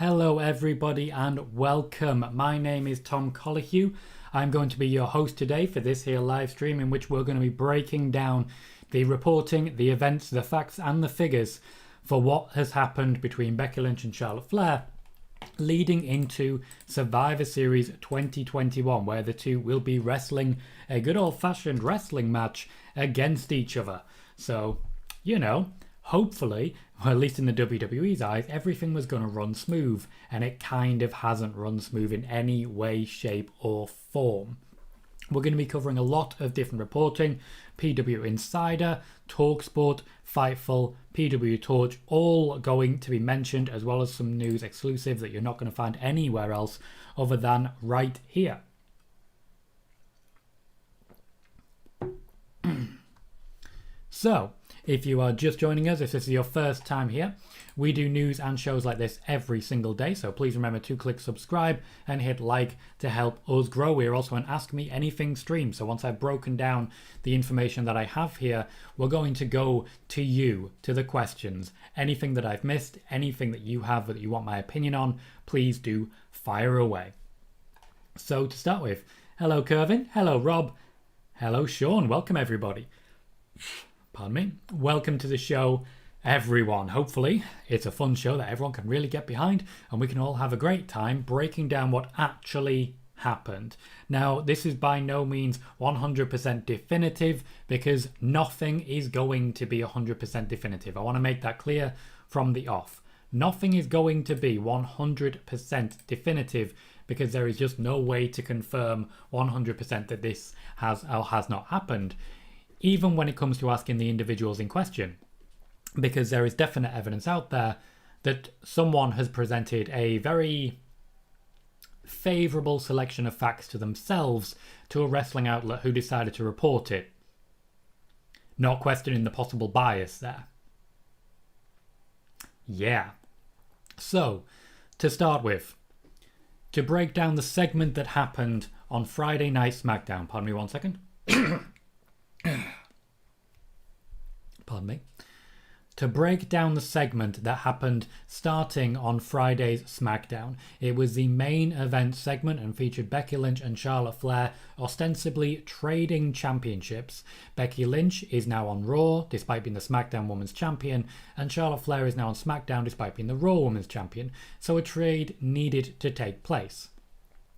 Hello everybody and welcome. My name is Tom Colohue. I'm going to be your host today for this here live stream in which we're going to be breaking down the reporting, the events, the facts and the figures for what has happened between Becky Lynch and Charlotte Flair leading into Survivor Series 2021, where the two will be wrestling a good old-fashioned wrestling match against each other. So, you know, hopefully, or at least in the WWE's eyes, everything was going to run smooth, and it kind of hasn't run smooth in any way, shape or form. We're going to be covering a lot of different reporting, PW Insider, TalkSport, Fightful, PW Torch, all going to be mentioned, as well as some news exclusives that you're not going to find anywhere else other than right here. So, if you are just joining us, if this is your first time here, we do news and shows like this every single day, so please remember to click subscribe and hit like to help us grow. We are also an Ask Me Anything stream, so once I've broken down the information that I have here, we're going to go to you, to the questions. Anything that I've missed, anything that you have that you want my opinion on, please do fire away. So to start with, hello Kervin, hello Rob, hello Sean, welcome everybody. Pardon me. Welcome to the show, everyone. Hopefully, it's a fun show that everyone can really get behind and we can all have a great time breaking down what actually happened. Now, this is by no means 100% definitive because nothing is going to be 100% definitive. I want to make that clear from the off. Nothing is going to be 100% definitive because there is just no way to confirm 100% that this has or has not happened, even when it comes to asking the individuals in question, because there is definite evidence out there that someone has presented a very favourable selection of facts to themselves to a wrestling outlet who decided to report it, not questioning the possible bias there. Yeah. So, to start with, to break down the segment that happened on Friday Night Smackdown, pardon me one second. Pardon me. To break down the segment that happened starting on Friday's Smackdown. It was the main event segment and featured Becky Lynch and Charlotte Flair ostensibly trading championships. Becky Lynch is now on Raw despite being the Smackdown Women's Champion, and Charlotte Flair is now on Smackdown despite being the Raw Women's Champion, so a trade needed to take place.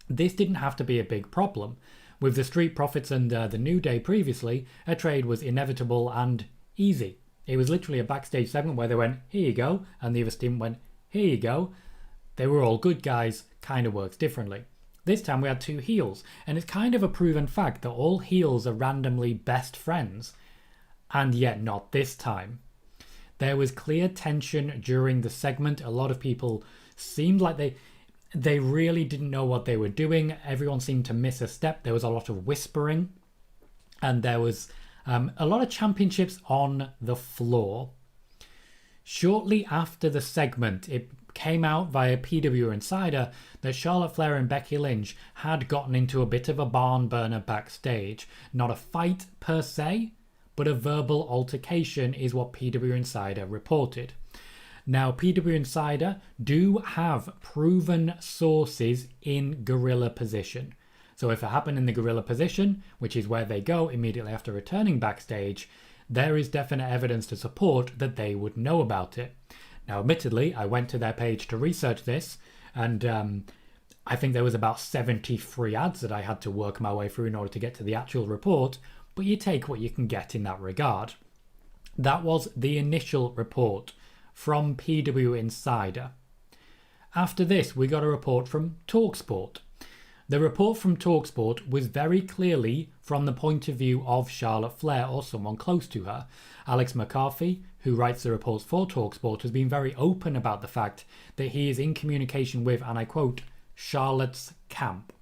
This didn't have to be a big problem. With the Street Profits and the New Day previously, a trade was inevitable and easy. It was literally a backstage segment where they went, here you go, and the other team went, here you go. They were all good guys, kind of works differently. This time we had two heels, and it's kind of a proven fact that all heels are randomly best friends, and yet not this time. There was clear tension during the segment. A lot of people seemed like they really didn't know what they were doing. Everyone seemed to miss a step. There was a lot of whispering, and there was a lot of championships on the floor. Shortly after the segment, it came out via PW Insider that Charlotte Flair and Becky Lynch had gotten into a bit of a barn burner backstage. Not a fight per se, but a verbal altercation is what PW Insider reported. Now, PW Insider do have proven sources in gorilla position. So if it happened in the gorilla position, which is where they go immediately after returning backstage, there is definite evidence to support that they would know about it. Now, admittedly, I went to their page to research this, and I think there was about 73 ads that I had to work my way through in order to get to the actual report, but you take what you can get in that regard. That was the initial report from PW Insider. After this, we got a report from TalkSport. The report from TalkSport was very clearly from the point of view of Charlotte Flair or someone close to her. Alex McCarthy, who writes the reports for TalkSport, has been very open about the fact that he is in communication with, and I quote, Charlotte's camp.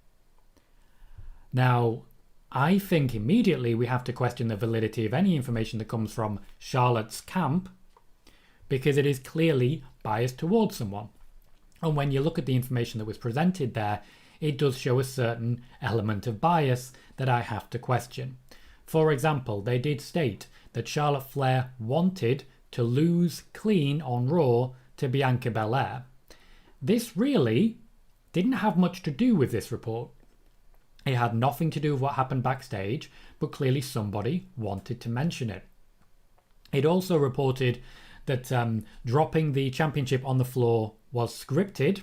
Now, I think immediately we have to question the validity of any information that comes from Charlotte's camp, because it is clearly biased towards someone. And when you look at the information that was presented there, it does show a certain element of bias that I have to question. For example, they did state that Charlotte Flair wanted to lose clean on Raw to Bianca Belair. This really didn't have much to do with this report. It had nothing to do with what happened backstage, but clearly somebody wanted to mention it. It also reported that dropping the championship on the floor was scripted,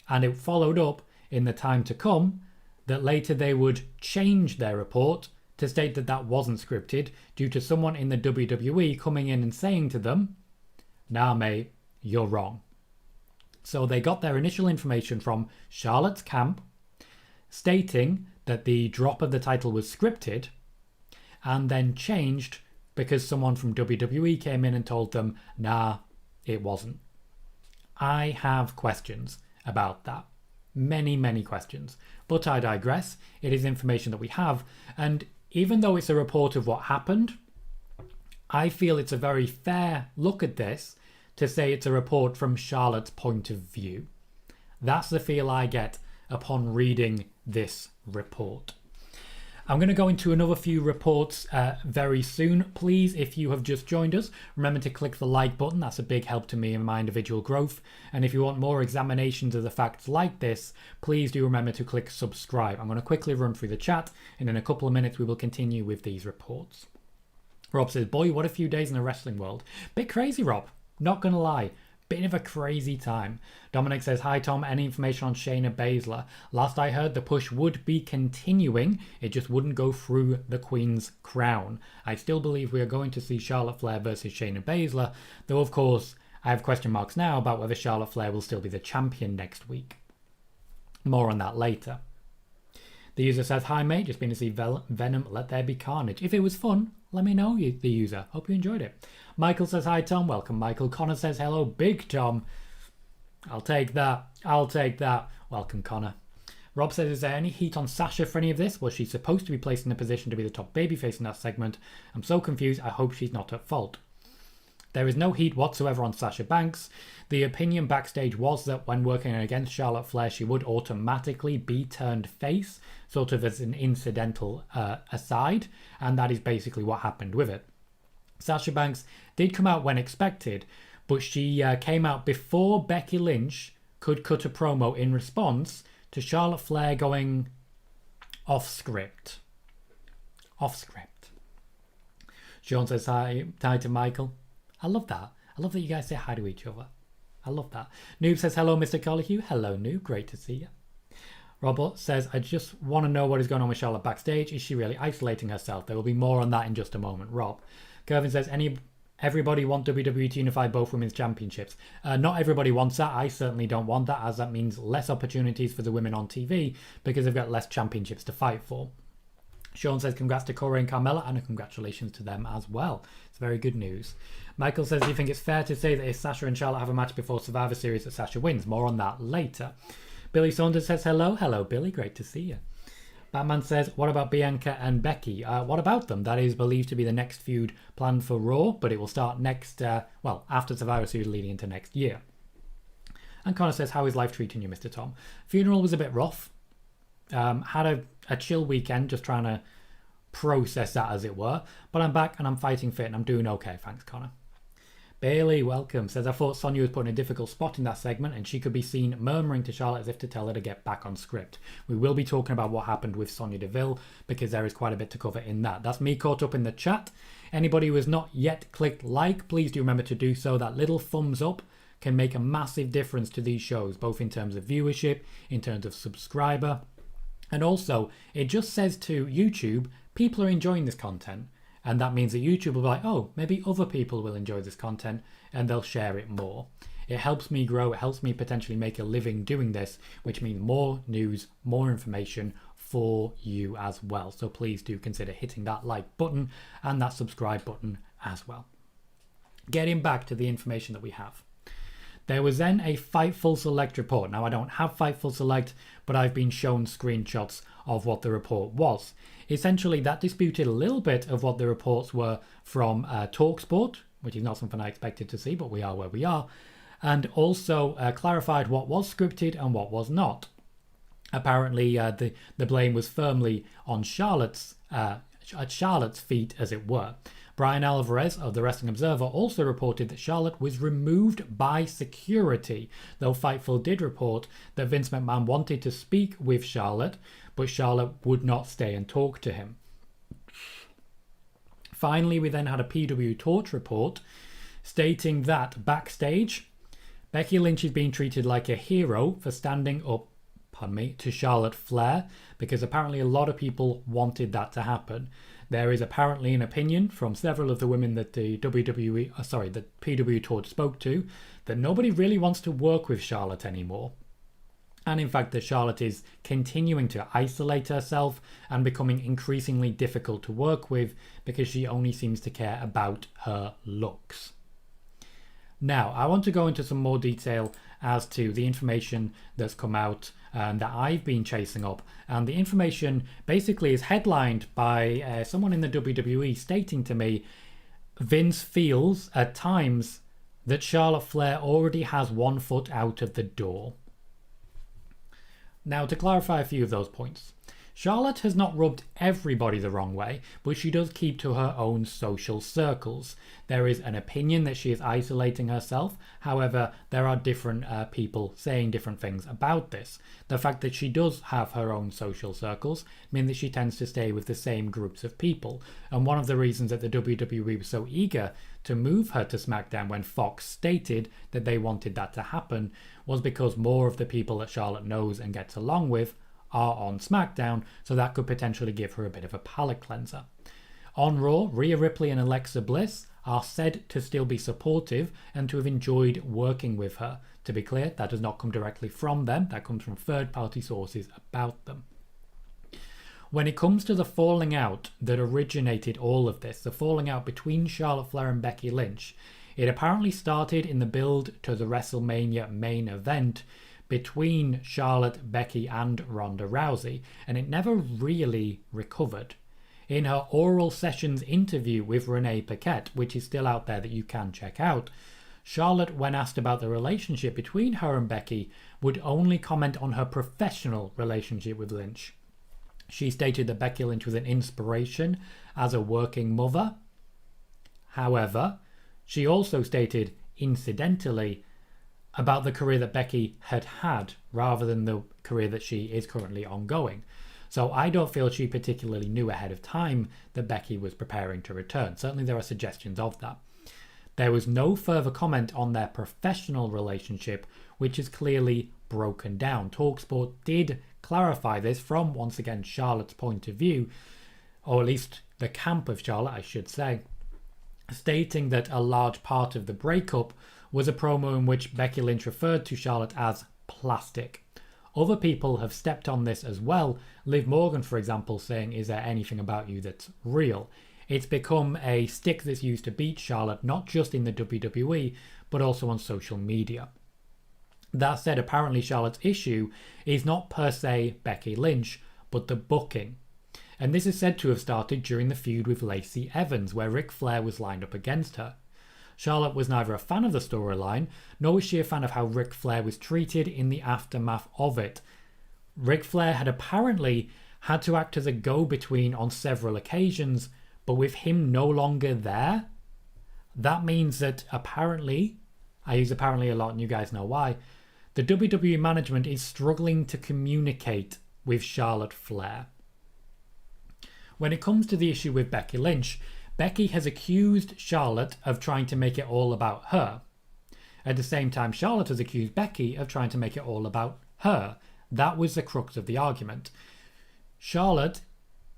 and it followed up in the time to come that later they would change their report to state that that wasn't scripted due to someone in the WWE coming in and saying to them, "Nah, mate, you're wrong." So they got their initial information from Charlotte's camp, stating that the drop of the title was scripted, and then changed because someone from WWE came in and told them, nah, it wasn't. I have questions about that. Many, many questions. But I digress. It is information that we have. And even though it's a report of what happened, I feel it's a very fair look at this to say it's a report from Charlotte's point of view. That's the feel I get upon reading this report. I'm going to go into another few reports very soon. Please, if you have just joined us, remember to click the like button. That's a big help to me in my individual growth. And if you want more examinations of the facts like this, please do remember to click subscribe. I'm going to quickly run through the chat, and in a couple of minutes we will continue with these reports. Rob says, boy, what a few days in the wrestling world. Bit crazy, Rob. Not going to lie. Bit of a crazy time. Dominic says, hi Tom, any information on Shayna Baszler? Last I heard, the push would be continuing. It just wouldn't go through the Queen's crown. I still believe we are going to see Charlotte Flair versus Shayna Baszler, though of course I have question marks now about whether Charlotte Flair will still be the champion next week. More on that later. The user says, hi mate, just been to see Venom, Let There Be Carnage. If it was fun, let me know, the user. Hope you enjoyed it. Michael says, hi Tom, welcome Michael. Connor says, hello Big Tom. I'll take that. Welcome Connor. Rob says, is there any heat on Sasha for any of this? Was she supposed to be placed in a position to be the top babyface in that segment? I'm so confused, I hope she's not at fault. There is no heat whatsoever on Sasha Banks. The opinion backstage was that when working against Charlotte Flair, she would automatically be turned face, sort of as an incidental aside, and that is basically what happened with it. Sasha Banks did come out when expected, but she came out before Becky Lynch could cut a promo in response to Charlotte Flair going off script. Sean says hi to Michael. I love that. I love that you guys say hi to each other. I love that. Noob says, hello, Mr. Colohue. Hello, Noob. Great to see you. Robert says, I just want to know what is going on with Charlotte backstage. Is she really isolating herself? There will be more on that in just a moment. Rob. Kervin says, everybody want WWE to unify both women's championships? Not everybody wants that. I certainly don't want that, as that means less opportunities for the women on TV because they've got less championships to fight for. Sean says, congrats to Corey and Carmella, and congratulations to them as well. It's very good news. Michael says, do you think it's fair to say that if Sasha and Charlotte have a match before Survivor Series that Sasha wins? More on that later. Billy Saunders says, hello. Hello, Billy. Great to see you. Batman says, what about Bianca and Becky? What about them? That is believed to be the next feud planned for Raw, but it will start after Survivor Series leading into next year. And Connor says, how is life treating you, Mr. Tom? Funeral was a bit rough. Had a chill weekend, just trying to process that, as it were. But I'm back and I'm fighting fit and I'm doing okay. Thanks, Connor. Bailey, welcome. Says, I thought Sonya was put in a difficult spot in that segment and she could be seen murmuring to Charlotte as if to tell her to get back on script. We will be talking about what happened with Sonya Deville because there is quite a bit to cover in that. That's me caught up in the chat. Anybody who has not yet clicked like, please do remember to do so. That little thumbs up can make a massive difference to these shows, both in terms of viewership, in terms of subscriber. And also, it just says to YouTube, people are enjoying this content. And that means that YouTube will be like, oh, maybe other people will enjoy this content and they'll share it more. It helps me grow. It helps me potentially make a living doing this, which means more news, more information for you as well. So please do consider hitting that like button and that subscribe button as well. Getting back to the information that we have. There was then a Fightful Select report. Now, I don't have Fightful Select, but I've been shown screenshots of what the report was. Essentially, that disputed a little bit of what the reports were from TalkSport, which is not something I expected to see, but we are where we are, and also clarified what was scripted and what was not. Apparently, the blame was firmly on Charlotte's feet, as it were. Brian Alvarez of the Wrestling Observer also reported that Charlotte was removed by security, though Fightful did report that Vince McMahon wanted to speak with Charlotte, but Charlotte would not stay and talk to him. Finally, we then had a PW Torch report stating that backstage, Becky Lynch is being treated like a hero for standing up to Charlotte Flair, because apparently a lot of people wanted that to happen. There is apparently an opinion from several of the women that the PW Torch spoke to, that nobody really wants to work with Charlotte anymore. And in fact, that Charlotte is continuing to isolate herself and becoming increasingly difficult to work with because she only seems to care about her looks. Now, I want to go into some more detail as to the information that's come out and that I've been chasing up. And the information basically is headlined by someone in the WWE stating to me, Vince feels at times that Charlotte Flair already has one foot out of the door. Now, to clarify a few of those points. Charlotte has not rubbed everybody the wrong way, but she does keep to her own social circles. There is an opinion that she is isolating herself. However, there are different people saying different things about this. The fact that she does have her own social circles mean that she tends to stay with the same groups of people. And one of the reasons that the WWE was so eager to move her to SmackDown when Fox stated that they wanted that to happen was because more of the people that Charlotte knows and gets along with are on SmackDown, so that could potentially give her a bit of a palate cleanser. On Raw, Rhea Ripley and Alexa Bliss are said to still be supportive and to have enjoyed working with her. To be clear, that does not come directly from them, that comes from third-party sources about them. When it comes to the falling out that originated all of this, the falling out between Charlotte Flair and Becky Lynch, it apparently started in the build to the WrestleMania main event between Charlotte, Becky and Ronda Rousey, and it never really recovered. In her Oral Sessions interview with Renee Paquette, which is still out there that you can check out, Charlotte, when asked about the relationship between her and Becky, would only comment on her professional relationship with Lynch. She stated that Becky Lynch was an inspiration as a working mother. However, she also stated, incidentally, about the career that Becky had rather than the career that she is currently ongoing. So I don't feel she particularly knew ahead of time that Becky was preparing to return. Certainly there are suggestions of that. There was no further comment on their professional relationship, which is clearly broken down. TalkSport did clarify this from, once again, Charlotte's point of view, or at least the camp of Charlotte, I should say, stating that a large part of the breakup was a promo in which Becky Lynch referred to Charlotte as plastic. Other people have stepped on this as well. Liv Morgan, for example, saying, is there anything about you that's real? It's become a stick that's used to beat Charlotte, not just in the WWE, but also on social media. That said, apparently Charlotte's issue is not per se Becky Lynch, but the booking. And this is said to have started during the feud with Lacey Evans, where Ric Flair was lined up against her. Charlotte was neither a fan of the storyline, nor was she a fan of how Ric Flair was treated in the aftermath of it. Ric Flair had apparently had to act as a go-between on several occasions, but with him no longer there, that means that apparently, I use apparently a lot and you guys know why, the WWE management is struggling to communicate with Charlotte Flair. When it comes to the issue with Becky Lynch, Becky has accused Charlotte of trying to make it all about her. At the same time, Charlotte has accused Becky of trying to make it all about her. That was the crux of the argument. Charlotte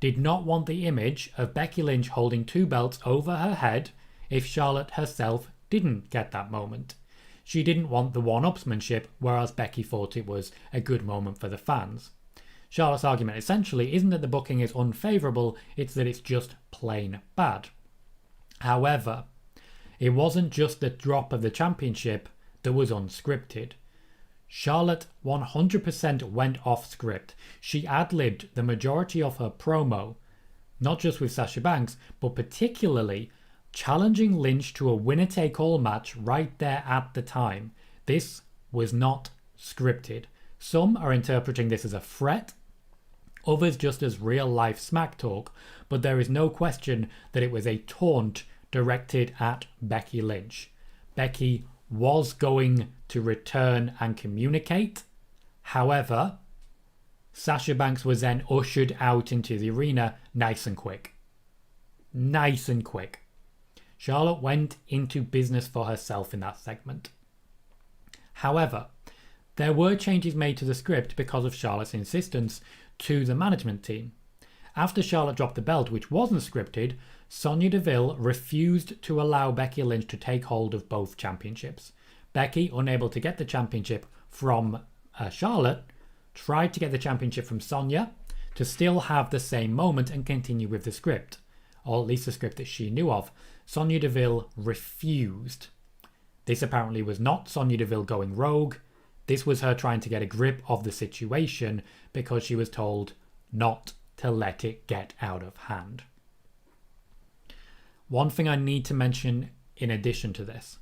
did not want the image of Becky Lynch holding two belts over her head if Charlotte herself didn't get that moment. She didn't want the one-upsmanship, whereas Becky thought it was a good moment for the fans. Charlotte's argument essentially isn't that the booking is unfavourable, it's that it's just plain bad. However, it wasn't just the drop of the championship that was unscripted. Charlotte 100% went off script. She ad-libbed the majority of her promo, not just with Sasha Banks, but particularly challenging Lynch to a winner-take-all match right there at the time. This was not scripted. Some are interpreting this as a threat. Others just as real-life smack talk, but there is no question that it was a taunt directed at Becky Lynch. Becky was going to return and communicate. However, Sasha Banks was then ushered out into the arena nice and quick. Nice and quick. Charlotte went into business for herself in that segment. However, there were changes made to the script because of Charlotte's insistence to the management team. After Charlotte dropped the belt, which wasn't scripted, Sonya Deville refused to allow Becky Lynch to take hold of both championships. Becky, unable to get the championship from Charlotte, tried to get the championship from Sonya to still have the same moment and continue with the script, or at least the script that she knew of. Sonya Deville refused. This apparently was not Sonya Deville going rogue. This was her trying to get a grip of the situation because she was told not to let it get out of hand. One thing I need to mention in addition to this.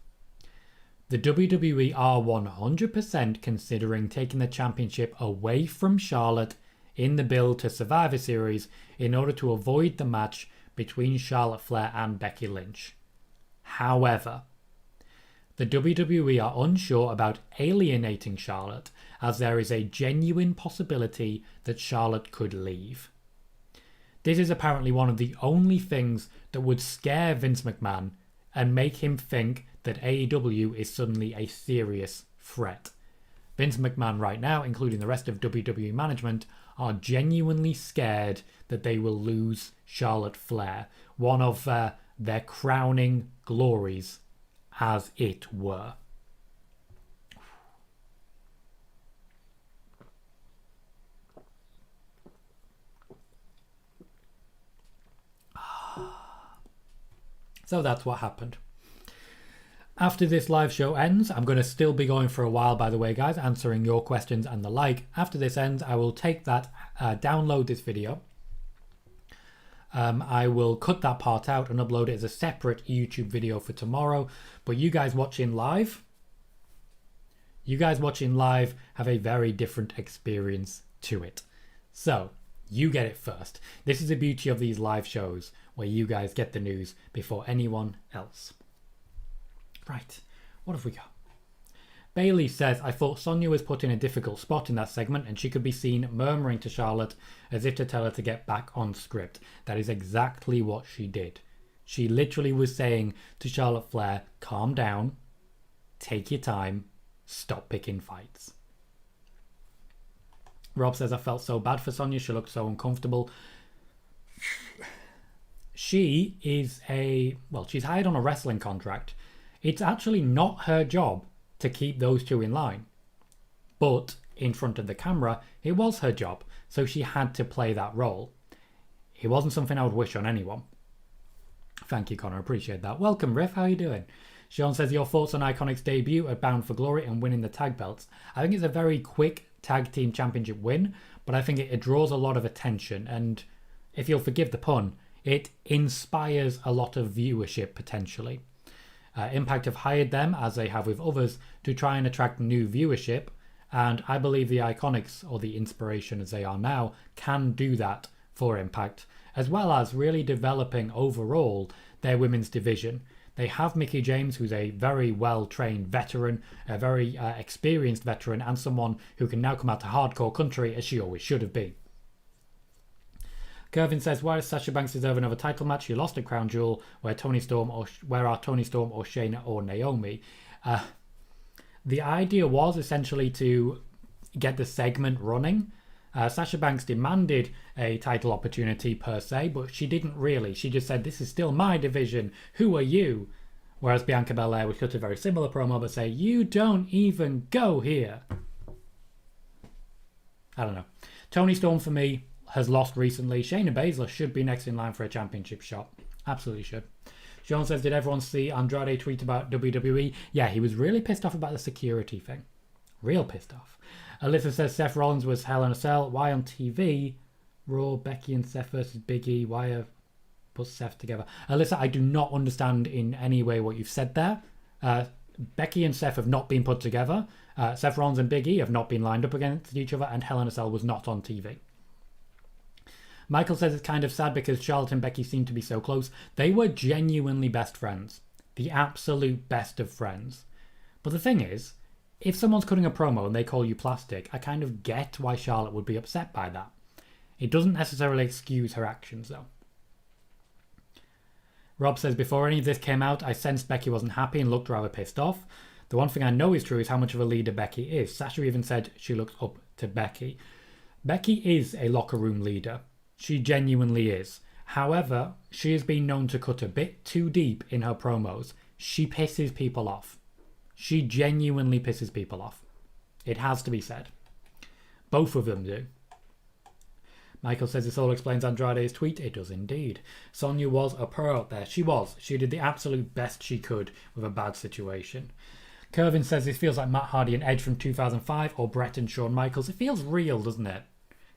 The WWE are 100% considering taking the championship away from Charlotte in the build to Survivor Series in order to avoid the match between Charlotte Flair and Becky Lynch. However, the WWE are unsure about alienating Charlotte, as there is a genuine possibility that Charlotte could leave. This is apparently one of the only things that would scare Vince McMahon and make him think that AEW is suddenly a serious threat. Vince McMahon right now, including the rest of WWE management, are genuinely scared that they will lose Charlotte Flair, one of their crowning glories, as it were. So that's what happened. After this live show ends, I'm going to still be going for a while, by the way, guys, answering your questions and the like. After this ends, I will take that, download this video. I will cut that part out and upload it as a separate YouTube video for tomorrow. But you guys watching live have a very different experience to it. So, you get it first. This is the beauty of these live shows, where you guys get the news before anyone else. Right, what have we got? Bailey says, I thought Sonya was put in a difficult spot in that segment and she could be seen murmuring to Charlotte as if to tell her to get back on script. That is exactly what she did. She literally was saying to Charlotte Flair, calm down, take your time, stop picking fights. Rob says, I felt so bad for Sonya. She looked so uncomfortable. She is she's hired on a wrestling contract. It's actually not her job to keep those two in line. But in front of the camera, it was her job. So she had to play that role. It wasn't something I would wish on anyone. Thank you, Connor. Appreciate that. Welcome, Riff. How are you doing? Sean says, your thoughts on Iconic's debut at Bound for Glory and winning the tag belts? I think it's a very quick tag team championship win, but I think it draws a lot of attention. And if you'll forgive the pun, it inspires a lot of viewership potentially. Impact have hired them, as they have with others, to try and attract new viewership, and I believe the Iconics, or the Inspiration as they are now, can do that for Impact, as well as really developing overall their women's division. They have Mickie James, who's a very well-trained veteran, a very experienced veteran, and someone who can now come out to hardcore country, as she always should have been. Kervin says, why does Sasha Banks deserve another title match? She lost at Crown Jewel, where are Toni Storm or Shayna or Naomi? The idea was essentially to get the segment running. Sasha Banks demanded a title opportunity per se, but she didn't really. She just said, this is still my division. Who are you? Whereas Bianca Belair would cut a very similar promo but say, you don't even go here. I don't know. Toni Storm for me has lost recently. Shayna Baszler should be next in line for a championship shot. Absolutely should. Sean says, did everyone see Andrade tweet about WWE? Yeah, he was really pissed off about the security thing. Real pissed off. Alyssa says, Seth Rollins was Hell in a Cell. Why on TV? Raw, Becky and Seth versus Big E. Why have put Seth together? Alyssa, I do not understand in any way what you've said there. Becky and Seth have not been put together. Seth Rollins and Big E have not been lined up against each other, and Hell in a Cell was not on TV. Michael says it's kind of sad because Charlotte and Becky seem to be so close. They were genuinely best friends. The absolute best of friends. But the thing is, if someone's cutting a promo and they call you plastic, I kind of get why Charlotte would be upset by that. It doesn't necessarily excuse her actions, though. Rob says, before any of this came out, I sensed Becky wasn't happy and looked rather pissed off. The one thing I know is true is how much of a leader Becky is. Sasha even said she looks up to Becky. Becky is a locker room leader. She genuinely is. However, she has been known to cut a bit too deep in her promos. She pisses people off. She genuinely pisses people off. It has to be said. Both of them do. Michael says this all explains Andrade's tweet. It does indeed. Sonya was a pro out there. She was. She did the absolute best she could with a bad situation. Kervin says this feels like Matt Hardy and Edge from 2005 or Brett and Shawn Michaels. It feels real, doesn't it?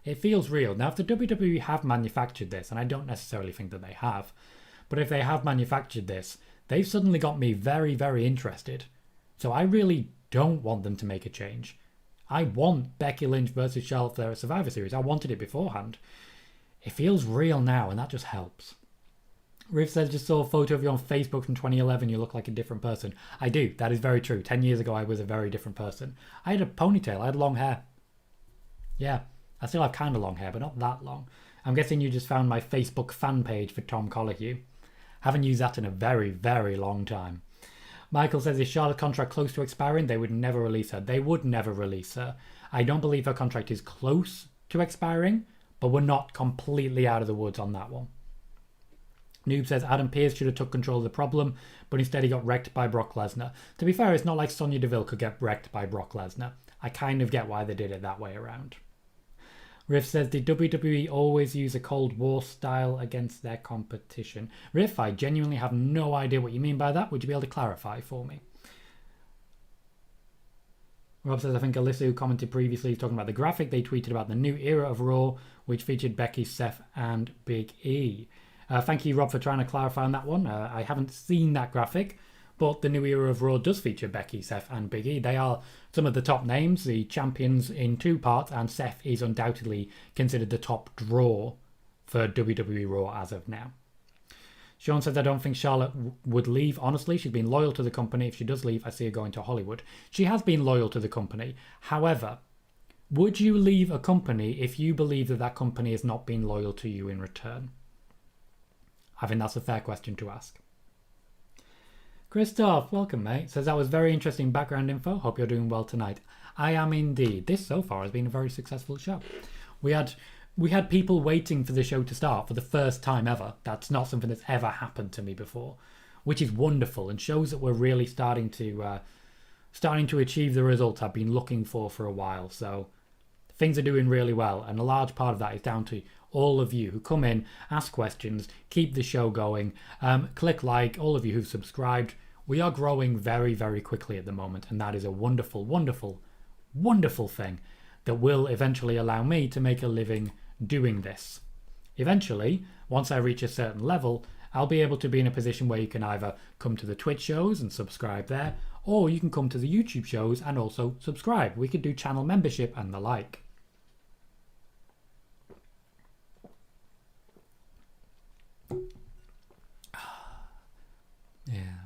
It feels real. Now, if the WWE have manufactured this, and I don't necessarily think that they have, but if they have manufactured this, they've suddenly got me very, very interested. So I really don't want them to make a change. I want Becky Lynch versus Charlotte Flair at Survivor Series. I wanted it beforehand. It feels real now, and that just helps. Riff says, just saw a photo of you on Facebook from 2011. You look like a different person. I do. That is very true. 10 years ago, I was a very different person. I had a ponytail. I had long hair. Yeah. I still have kind of long hair, but not that long. I'm guessing you just found my Facebook fan page for Tom Colohue. Haven't used that in a very, very long time. Michael says, is Charlotte's contract close to expiring? They would never release her. They would never release her. I don't believe her contract is close to expiring, but we're not completely out of the woods on that one. Noob says, Adam Pearce should have took control of the problem, but instead he got wrecked by Brock Lesnar. To be fair, it's not like Sonya Deville could get wrecked by Brock Lesnar. I kind of get why they did it that way around. Riff says, did WWE always use a Cold War style against their competition? Riff, I genuinely have no idea what you mean by that. Would you be able to clarify for me? Rob says, I think Alyssa, who commented previously, is talking about the graphic they tweeted about the new era of Raw, which featured Becky, Seth, and Big E. Thank you, Rob, for trying to clarify on that one. I haven't seen that graphic, but the new era of Raw does feature Becky, Seth, and Big E. They are some of the top names, the champions in 2 parts, and Seth is undoubtedly considered the top draw for WWE Raw as of now. Sean says, I don't think Charlotte would leave. Honestly, she's been loyal to the company. If she does leave, I see her going to Hollywood. She has been loyal to the company. However, would you leave a company if you believe that that company has not been loyal to you in return? I think that's a fair question to ask. Christoph, welcome, mate. Says, that was very interesting background info. Hope you're doing well tonight. I am indeed. This so far has been a very successful show. We had people waiting for the show to start for the first time ever. That's not something that's ever happened to me before, which is wonderful and shows that we're really starting to achieve the results I've been looking for a while. So things are doing really well, and a large part of that is down to all of you who come in, ask questions, keep the show going, click like, all of you who've subscribed. We are growing very, very quickly at the moment, and that is a wonderful, wonderful, wonderful thing that will eventually allow me to make a living doing this. Eventually, once I reach a certain level, I'll be able to be in a position where you can either come to the Twitch shows and subscribe there, or you can come to the YouTube shows and also subscribe. We could do channel membership and the like. Yeah.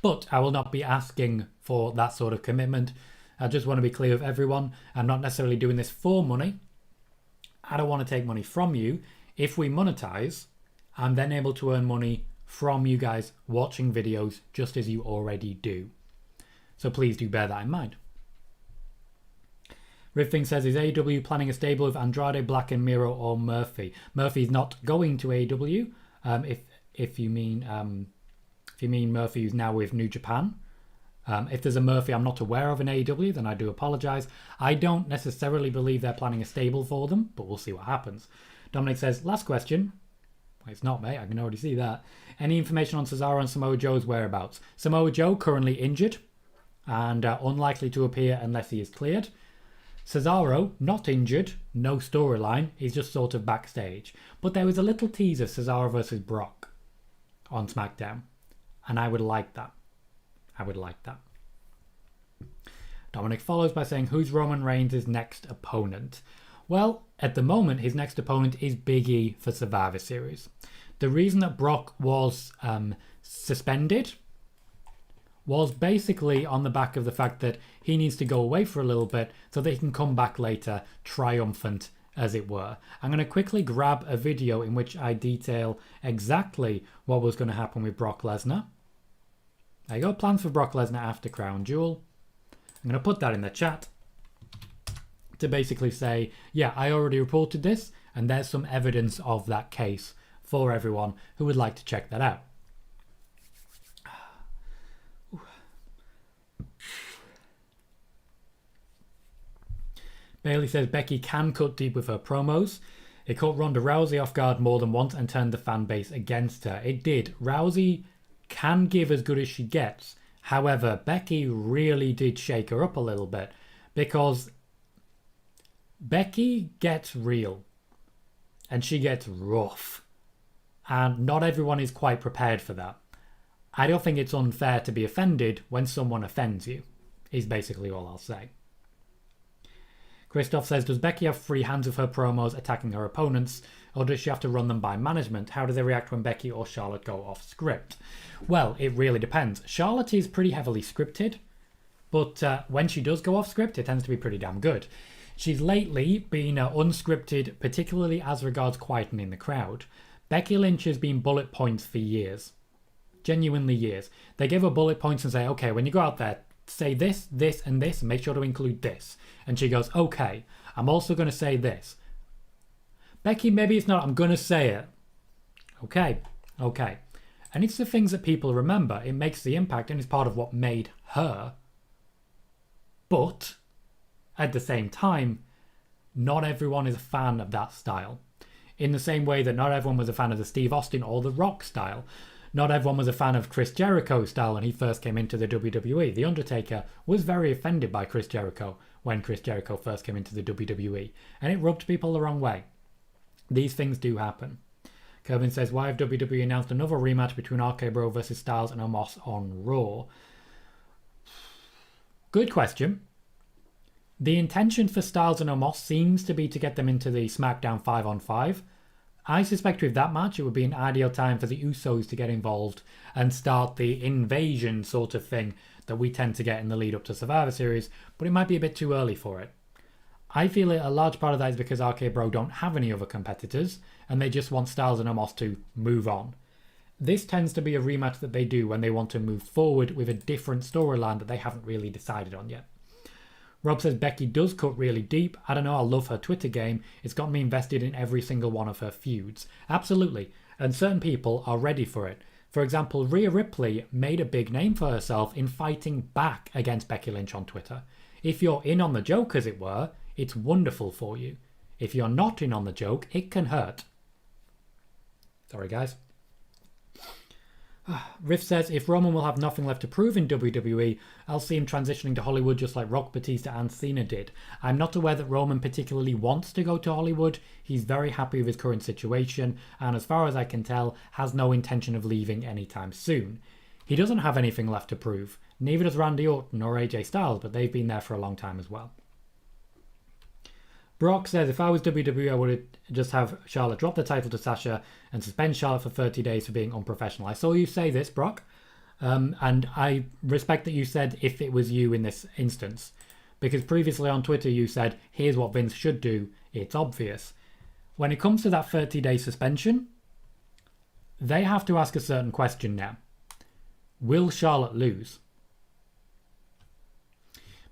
But I will not be asking for that sort of commitment. I just want to be clear with everyone. I'm not necessarily doing this for money. I don't want to take money from you. If we monetize, I'm then able to earn money from you guys watching videos just as you already do. So please do bear that in mind. Riffing says, is AEW planning a stable of Andrade, Black and Miro or Murphy? Murphy's not going to AEW. If you mean Murphy, who's now with New Japan. If there's a Murphy I'm not aware of in AEW, then I do apologise. I don't necessarily believe they're planning a stable for them, but we'll see what happens. Dominic says, last question. Well, it's not, mate. I can already see that. Any information on Cesaro and Samoa Joe's whereabouts? Samoa Joe currently injured and unlikely to appear unless he is cleared. Cesaro, not injured, no storyline. He's just sort of backstage. But there was a little tease of Cesaro versus Brock on SmackDown. And I would like that. I would like that. Dominic follows by saying, who's Roman Reigns' next opponent? Well, At the moment, his next opponent is Big E for Survivor Series. The reason that Brock was suspended was basically on the back of the fact that he needs to go away for a little bit so that he can come back later triumphant, as it were. I'm going to quickly grab a video in which I detail exactly what was going to happen with Brock Lesnar. There you go, plans for Brock Lesnar after Crown Jewel. I'm going to put that in the chat to basically say, yeah, I already reported this, and there's some evidence of that case for everyone who would like to check that out. Bailey says Becky can cut deep with her promos. It caught Ronda Rousey off guard more than once and turned the fan base against her. It did. Rousey can give as good as she gets. However, Becky really did shake her up a little bit because Becky gets real and she gets rough. And not everyone is quite prepared for that. I don't think it's unfair to be offended when someone offends you, is basically all I'll say. Christoph says, does Becky have free hands with her promos attacking her opponents, or does she have to run them by management? How do they react when Becky or Charlotte go off script? Well, it really depends. Charlotte is pretty heavily scripted, but when she does go off script, it tends to be pretty damn good. She's lately been unscripted, particularly as regards quietening the crowd. Becky Lynch has been bullet points for years. Genuinely years. They give her bullet points and say, okay, when you go out there, say this, this, and this, and make sure to include this. And she goes, okay, I'm also going to say this. Becky, maybe it's not, I'm going to say it. Okay. And it's the things that people remember. It makes the impact and it's part of what made her. But, at the same time, not everyone is a fan of that style. In the same way that not everyone was a fan of the Steve Austin or the Rock style. Not everyone was a fan of Chris Jericho's style when he first came into the WWE. The Undertaker was very offended by Chris Jericho when Chris Jericho first came into the WWE. And it rubbed people the wrong way. These things do happen. Kevin says, why have WWE announced another rematch between RKBro versus Styles and Omos on Raw? Good question. The intention for Styles and Omos seems to be to get them into the SmackDown 5-on-5. I suspect with that match, it would be an ideal time for the Usos to get involved and start the invasion sort of thing that we tend to get in the lead up to Survivor Series, but it might be a bit too early for it. I feel a large part of that is because RK-Bro don't have any other competitors, and they just want Styles and Omos to move on. This tends to be a rematch that they do when they want to move forward with a different storyline that they haven't really decided on yet. Rob says Becky does cut really deep. I don't know, I love her Twitter game. It's got me invested in every single one of her feuds. Absolutely. And certain people are ready for it. For example, Rhea Ripley made a big name for herself in fighting back against Becky Lynch on Twitter. If you're in on the joke, as it were, it's wonderful for you. If you're not in on the joke, it can hurt. Sorry, guys. Riff says, if Roman will have nothing left to prove in WWE, I'll see him transitioning to Hollywood just like Rock, Batista and Cena did. I'm not aware that Roman particularly wants to go to Hollywood. He's very happy with his current situation and, as far as I can tell, has no intention of leaving anytime soon. He doesn't have anything left to prove. Neither does Randy Orton or AJ Styles, but they've been there for a long time as well. Brock says, if I was WWE, I would just have Charlotte drop the title to Sasha and suspend Charlotte for 30 days for being unprofessional. I saw you say this, Brock, and I respect that you said if it was you in this instance, because previously on Twitter you said, here's what Vince should do, it's obvious. When it comes to that 30-day suspension, they have to ask a certain question now. Will Charlotte lose?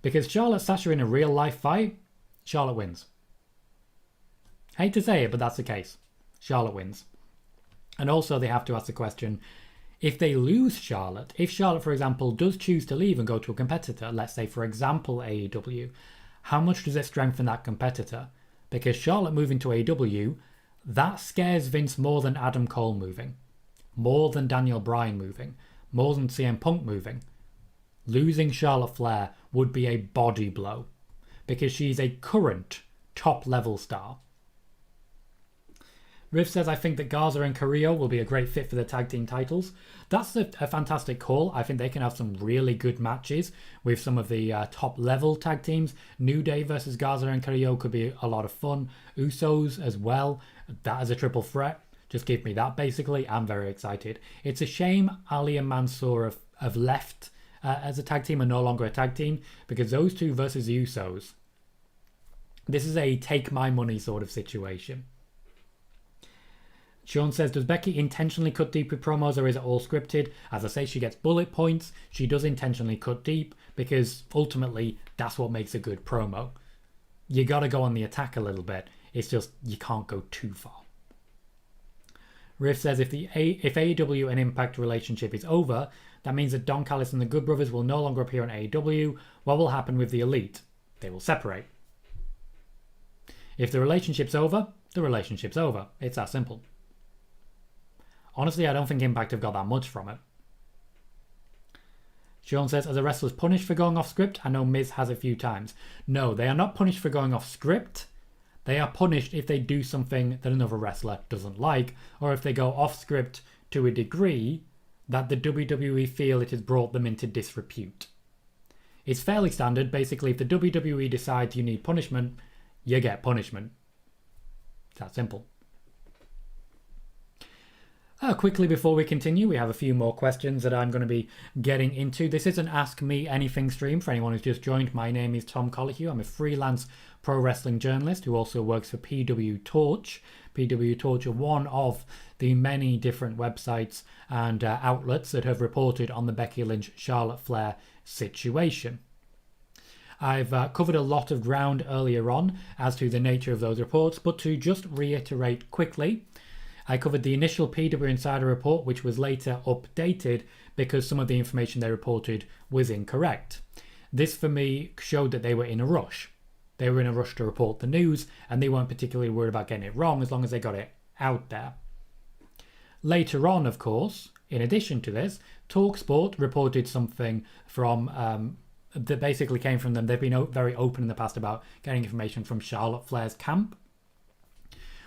Because Charlotte-Sasha in a real-life fight, Charlotte wins. Hate to say it, but that's the case. Charlotte wins. And also they have to ask the question, if they lose Charlotte, if Charlotte, for example, does choose to leave and go to a competitor, let's say, for example, AEW, how much does it strengthen that competitor? Because Charlotte moving to AEW, that scares Vince more than Adam Cole moving, more than Daniel Bryan moving, more than CM Punk moving. Losing Charlotte Flair would be a body blow, because she's a current top-level star. Riff says, I think that Garza and Carrillo will be a great fit for the tag team titles. That's a fantastic call. I think they can have some really good matches with some of the top level tag teams. New Day versus Garza and Carrillo could be a lot of fun. Usos as well. That is a triple threat. Just give me that, basically. I'm very excited. It's a shame Ali and Mansoor have left as a tag team and no longer a tag team, because those two versus the Usos, this is a take my money sort of situation. Sean says, does Becky intentionally cut deep with promos, or is it all scripted? As I say, she gets bullet points. She does intentionally cut deep because ultimately that's what makes a good promo. You got to go on the attack a little bit. It's just you can't go too far. Riff says, if AEW and Impact relationship is over, that means that Don Callis and the Good Brothers will no longer appear on AEW. What will happen with the Elite? They will separate. If the relationship's over, the relationship's over. It's that simple. Honestly, I don't think Impact have got that much from it. Sean says, are the wrestlers punished for going off script? I know Miz has a few times. No, they are not punished for going off script. They are punished if they do something that another wrestler doesn't like, or if they go off script to a degree that the WWE feel it has brought them into disrepute. It's fairly standard. Basically, if the WWE decides you need punishment, you get punishment. It's that simple. Quickly before we continue, we have a few more questions that I'm going to be getting into. This is an Ask Me Anything stream for anyone who's just joined. My name is Tom Colohue. I'm a freelance pro wrestling journalist who also works for PW Torch. PW Torch are one of the many different websites and outlets that have reported on the Becky Lynch Charlotte Flair situation. I've covered a lot of ground earlier on as to the nature of those reports, but to just reiterate quickly, I covered the initial PW Insider report, which was later updated because some of the information they reported was incorrect. This, for me, showed that they were in a rush. They were in a rush to report the news, and they weren't particularly worried about getting it wrong as long as they got it out there. Later on, of course, in addition to this, TalkSport reported something from that basically came from them. They've been very open in the past about getting information from Charlotte Flair's camp,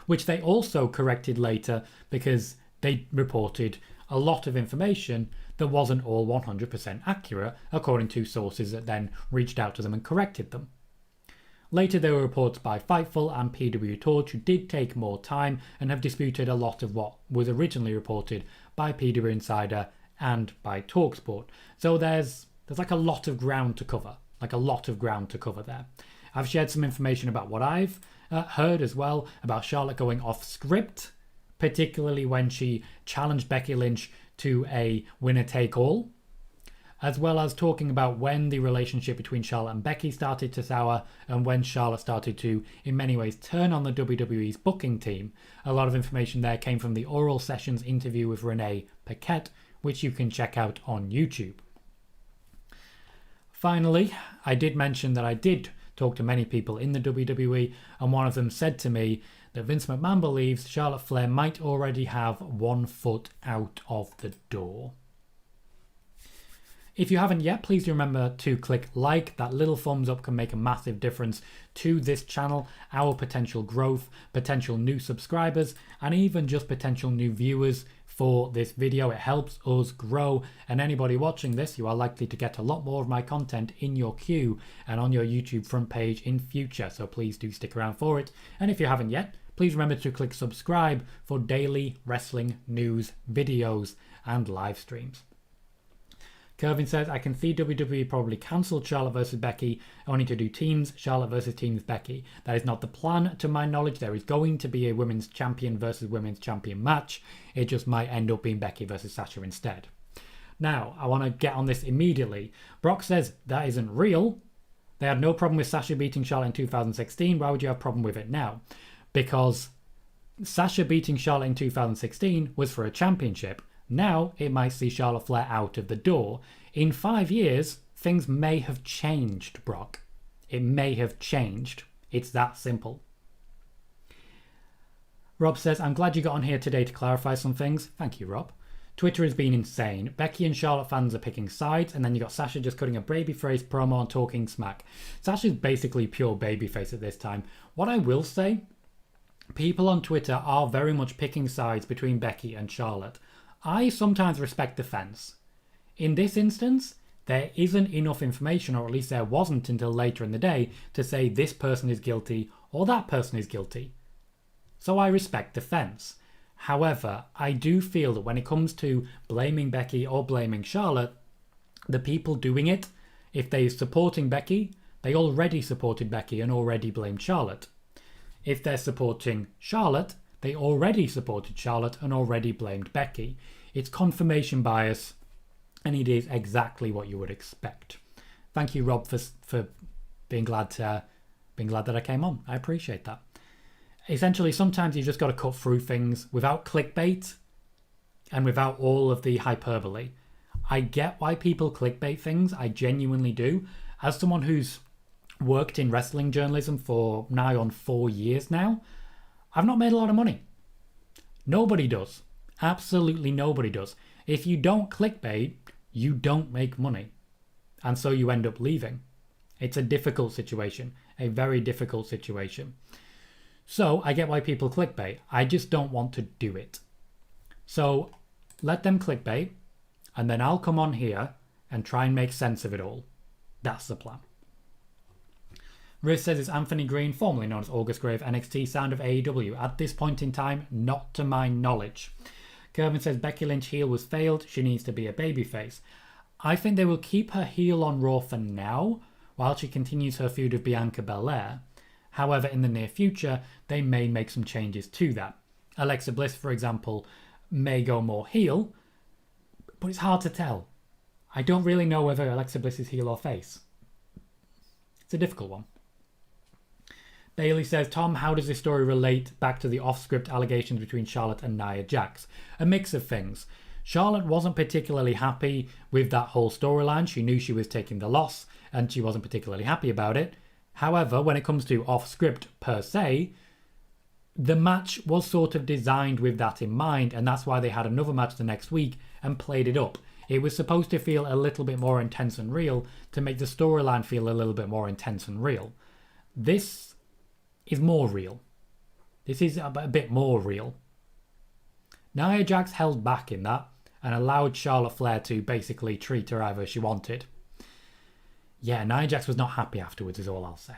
which they also corrected later because they reported a lot of information that wasn't all 100% accurate, according to sources that then reached out to them and corrected them. Later, there were reports by Fightful and PW Torch who did take more time and have disputed a lot of what was originally reported by PW Insider and by TalkSport. So there's like a lot of ground to cover, there. I've shared some information about what I've heard as well about Charlotte going off script, particularly when she challenged Becky Lynch to a winner-take-all, as well as talking about when the relationship between Charlotte and Becky started to sour and when Charlotte started to, in many ways, turn on the WWE's booking team. A lot of information there came from the Oral Sessions interview with Renee Paquette, which you can check out on YouTube. Finally, I did mention that I did talk to many people in the WWE, and one of them said to me that Vince McMahon believes Charlotte Flair might already have 1 foot out of the door. If you haven't yet, please remember to click like. That little thumbs up can make a massive difference to this channel, our potential growth, potential new subscribers, and even just potential new viewers for this video. It helps us grow, and anybody watching this, you are likely to get a lot more of my content in your queue and on your YouTube front page in future, so please do stick around for it. And if you haven't yet, please remember to click subscribe for daily wrestling news, videos, and live streams. Kervin says, I can see WWE probably cancelled Charlotte versus Becky only to do teams, Charlotte versus teams Becky. That is not the plan to my knowledge. There is going to be a women's champion versus women's champion match. It just might end up being Becky versus Sasha instead. Now, I want to get on this immediately. Brock says that isn't real. They had no problem with Sasha beating Charlotte in 2016. Why would you have a problem with it now? Because Sasha beating Charlotte in 2016 was for a championship. Now it might see Charlotte Flair out of the door. In 5 years, things may have changed, Brock. It may have changed. It's that simple. Rob says, I'm glad you got on here today to clarify some things. Thank you, Rob. Twitter has been insane. Becky and Charlotte fans are picking sides, and then you got Sasha just cutting a babyface promo and talking smack. Sasha's basically pure babyface at this time. What I will say people on Twitter are very much picking sides between Becky and Charlotte. I sometimes respect the fence. In this instance, there isn't enough information, or at least there wasn't until later in the day, to say this person is guilty or that person is guilty. So I respect the fence. However, I do feel that when it comes to blaming Becky or blaming Charlotte, the people doing it, if they're supporting Becky, they already supported Becky and already blamed Charlotte. If they're supporting Charlotte, they already supported Charlotte and already blamed Becky. It's confirmation bias, and it is exactly what you would expect. Thank you, Rob, for being glad that I came on. I appreciate that. Essentially, sometimes you just got to cut through things without clickbait and without all of the hyperbole. I get why people clickbait things. I genuinely do. As someone who's worked in wrestling journalism for nigh on 4 years now, I've not made a lot of money. Nobody does. Absolutely nobody does. If you don't clickbait, you don't make money. And so you end up leaving. It's a difficult situation. A very difficult situation. So I get why people clickbait. I just don't want to do it. So let them clickbait, and then I'll come on here and try and make sense of it all. That's the plan. Riz says it's Anthony Green, formerly known as August Grave, NXT sound of AEW. At this point in time, not to my knowledge. Kervin says Becky Lynch heel was failed. She needs to be a babyface. I think they will keep her heel on Raw for now, while she continues her feud with Bianca Belair. However, in the near future, they may make some changes to that. Alexa Bliss, for example, may go more heel, but it's hard to tell. I don't really know whether Alexa Bliss is heel or face. It's a difficult one. Bailey says, Tom, how does this story relate back to the off-script allegations between Charlotte and Nia Jax? A mix of things. Charlotte wasn't particularly happy with that whole storyline. She knew she was taking the loss, and she wasn't particularly happy about it. However, when it comes to off-script per se, the match was sort of designed with that in mind, and that's why they had another match the next week and played it up. It was supposed to feel a little bit more intense and real to make the storyline feel a little bit more intense and real. This is more real. This is a bit more real. Nia Jax held back in that and allowed Charlotte Flair to basically treat her however she wanted. Yeah, Nia Jax was not happy afterwards, is all I'll say.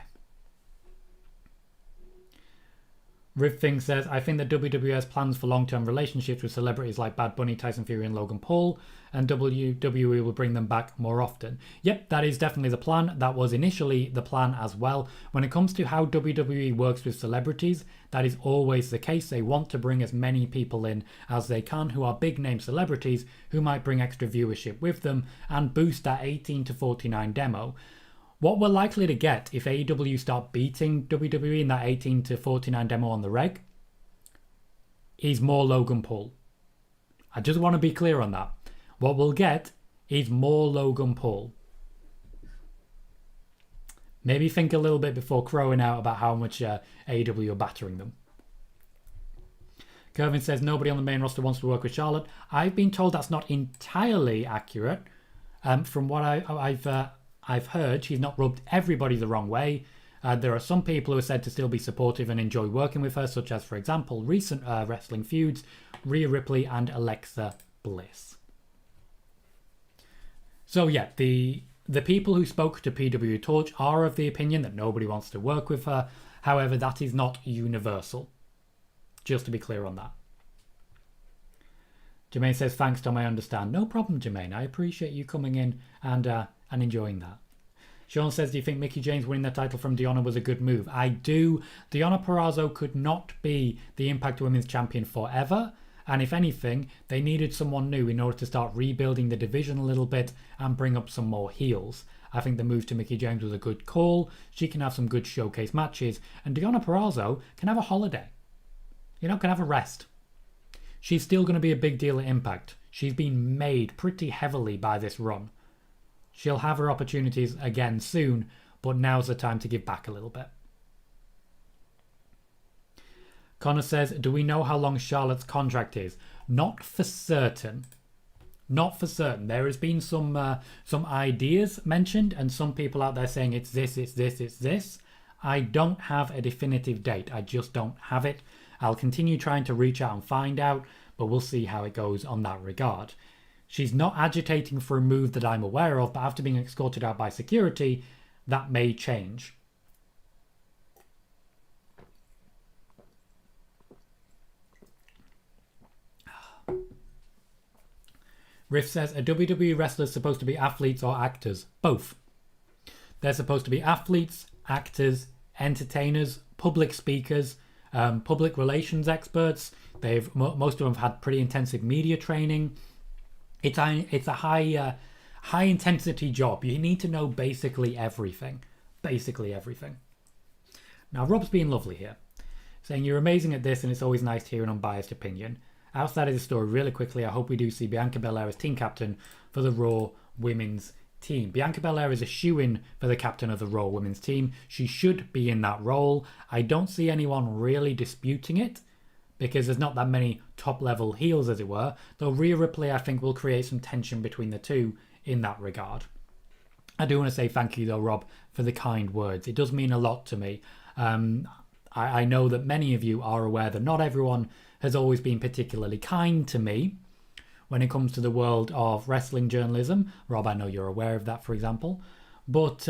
Riv Thing says, I think that WWE has plans for long-term relationships with celebrities like Bad Bunny, Tyson Fury and Logan Paul, and WWE will bring them back more often. Yep, that is definitely the plan. That was initially the plan as well. When it comes to how WWE works with celebrities, that is always the case. They want to bring as many people in as they can who are big-name celebrities who might bring extra viewership with them and boost that 18 to 49 demo. What we're likely to get if AEW start beating WWE in that 18 to 49 demo on the reg is more Logan Paul. I just want to be clear on that. What we'll get is more Logan Paul. Maybe think a little bit before crowing out about how much AEW are battering them. Kervin says nobody on the main roster wants to work with Charlotte. I've been told that's not entirely accurate. From what I've heard, she's not rubbed everybody the wrong way. There are some people who are said to still be supportive and enjoy working with her, such as, for example, recent wrestling feuds, Rhea Ripley and Alexa Bliss. So yeah, the people who spoke to PW Torch are of the opinion that nobody wants to work with her. However, that is not universal. Just to be clear on that. Jermaine says, thanks, Tom, I understand. No problem, Jermaine. I appreciate you coming in and enjoying that. Sean says, do you think Mickie James winning the title from Deonna was a good move? I do. Deonna Purrazzo could not be the Impact Women's Champion forever. And if anything, they needed someone new in order to start rebuilding the division a little bit and bring up some more heels. I think the move to Mickie James was a good call. She can have some good showcase matches. And Deonna Purrazzo can have a holiday. Can have a rest. She's still going to be a big deal at Impact. She's been made pretty heavily by this run. She'll have her opportunities again soon, but now's the time to give back a little bit. Connor says, do we know how long Charlotte's contract is? Not for certain. Not for certain. There has been some ideas mentioned and some people out there saying it's this, it's this, it's this. I don't have a definitive date. I just don't have it. I'll continue trying to reach out and find out, but we'll see how it goes on that regard. She's not agitating for a move that I'm aware of, but after being escorted out by security, that may change. Riff says, are WWE wrestlers supposed to be athletes or actors? Both. They're supposed to be athletes, actors, entertainers, public speakers, public relations experts. Most of them have had pretty intensive media training. It's a high intensity job. You need to know basically everything. Basically everything. Now, Rob's being lovely here, saying you're amazing at this and it's always nice to hear an unbiased opinion. Outside of the story, really quickly, I hope we do see Bianca Belair as team captain for the Raw women's team. Bianca Belair is a shoo-in for the captain of the Raw women's team. She should be in that role. I don't see anyone really disputing it because there's not that many top-level heels, as it were, though Rhea Ripley, I think, will create some tension between the two in that regard. I do want to say thank you, though, Rob, for the kind words. It does mean a lot to me. I know that many of you are aware that not everyone has always been particularly kind to me when it comes to the world of wrestling journalism. Rob, I know you're aware of that, for example. But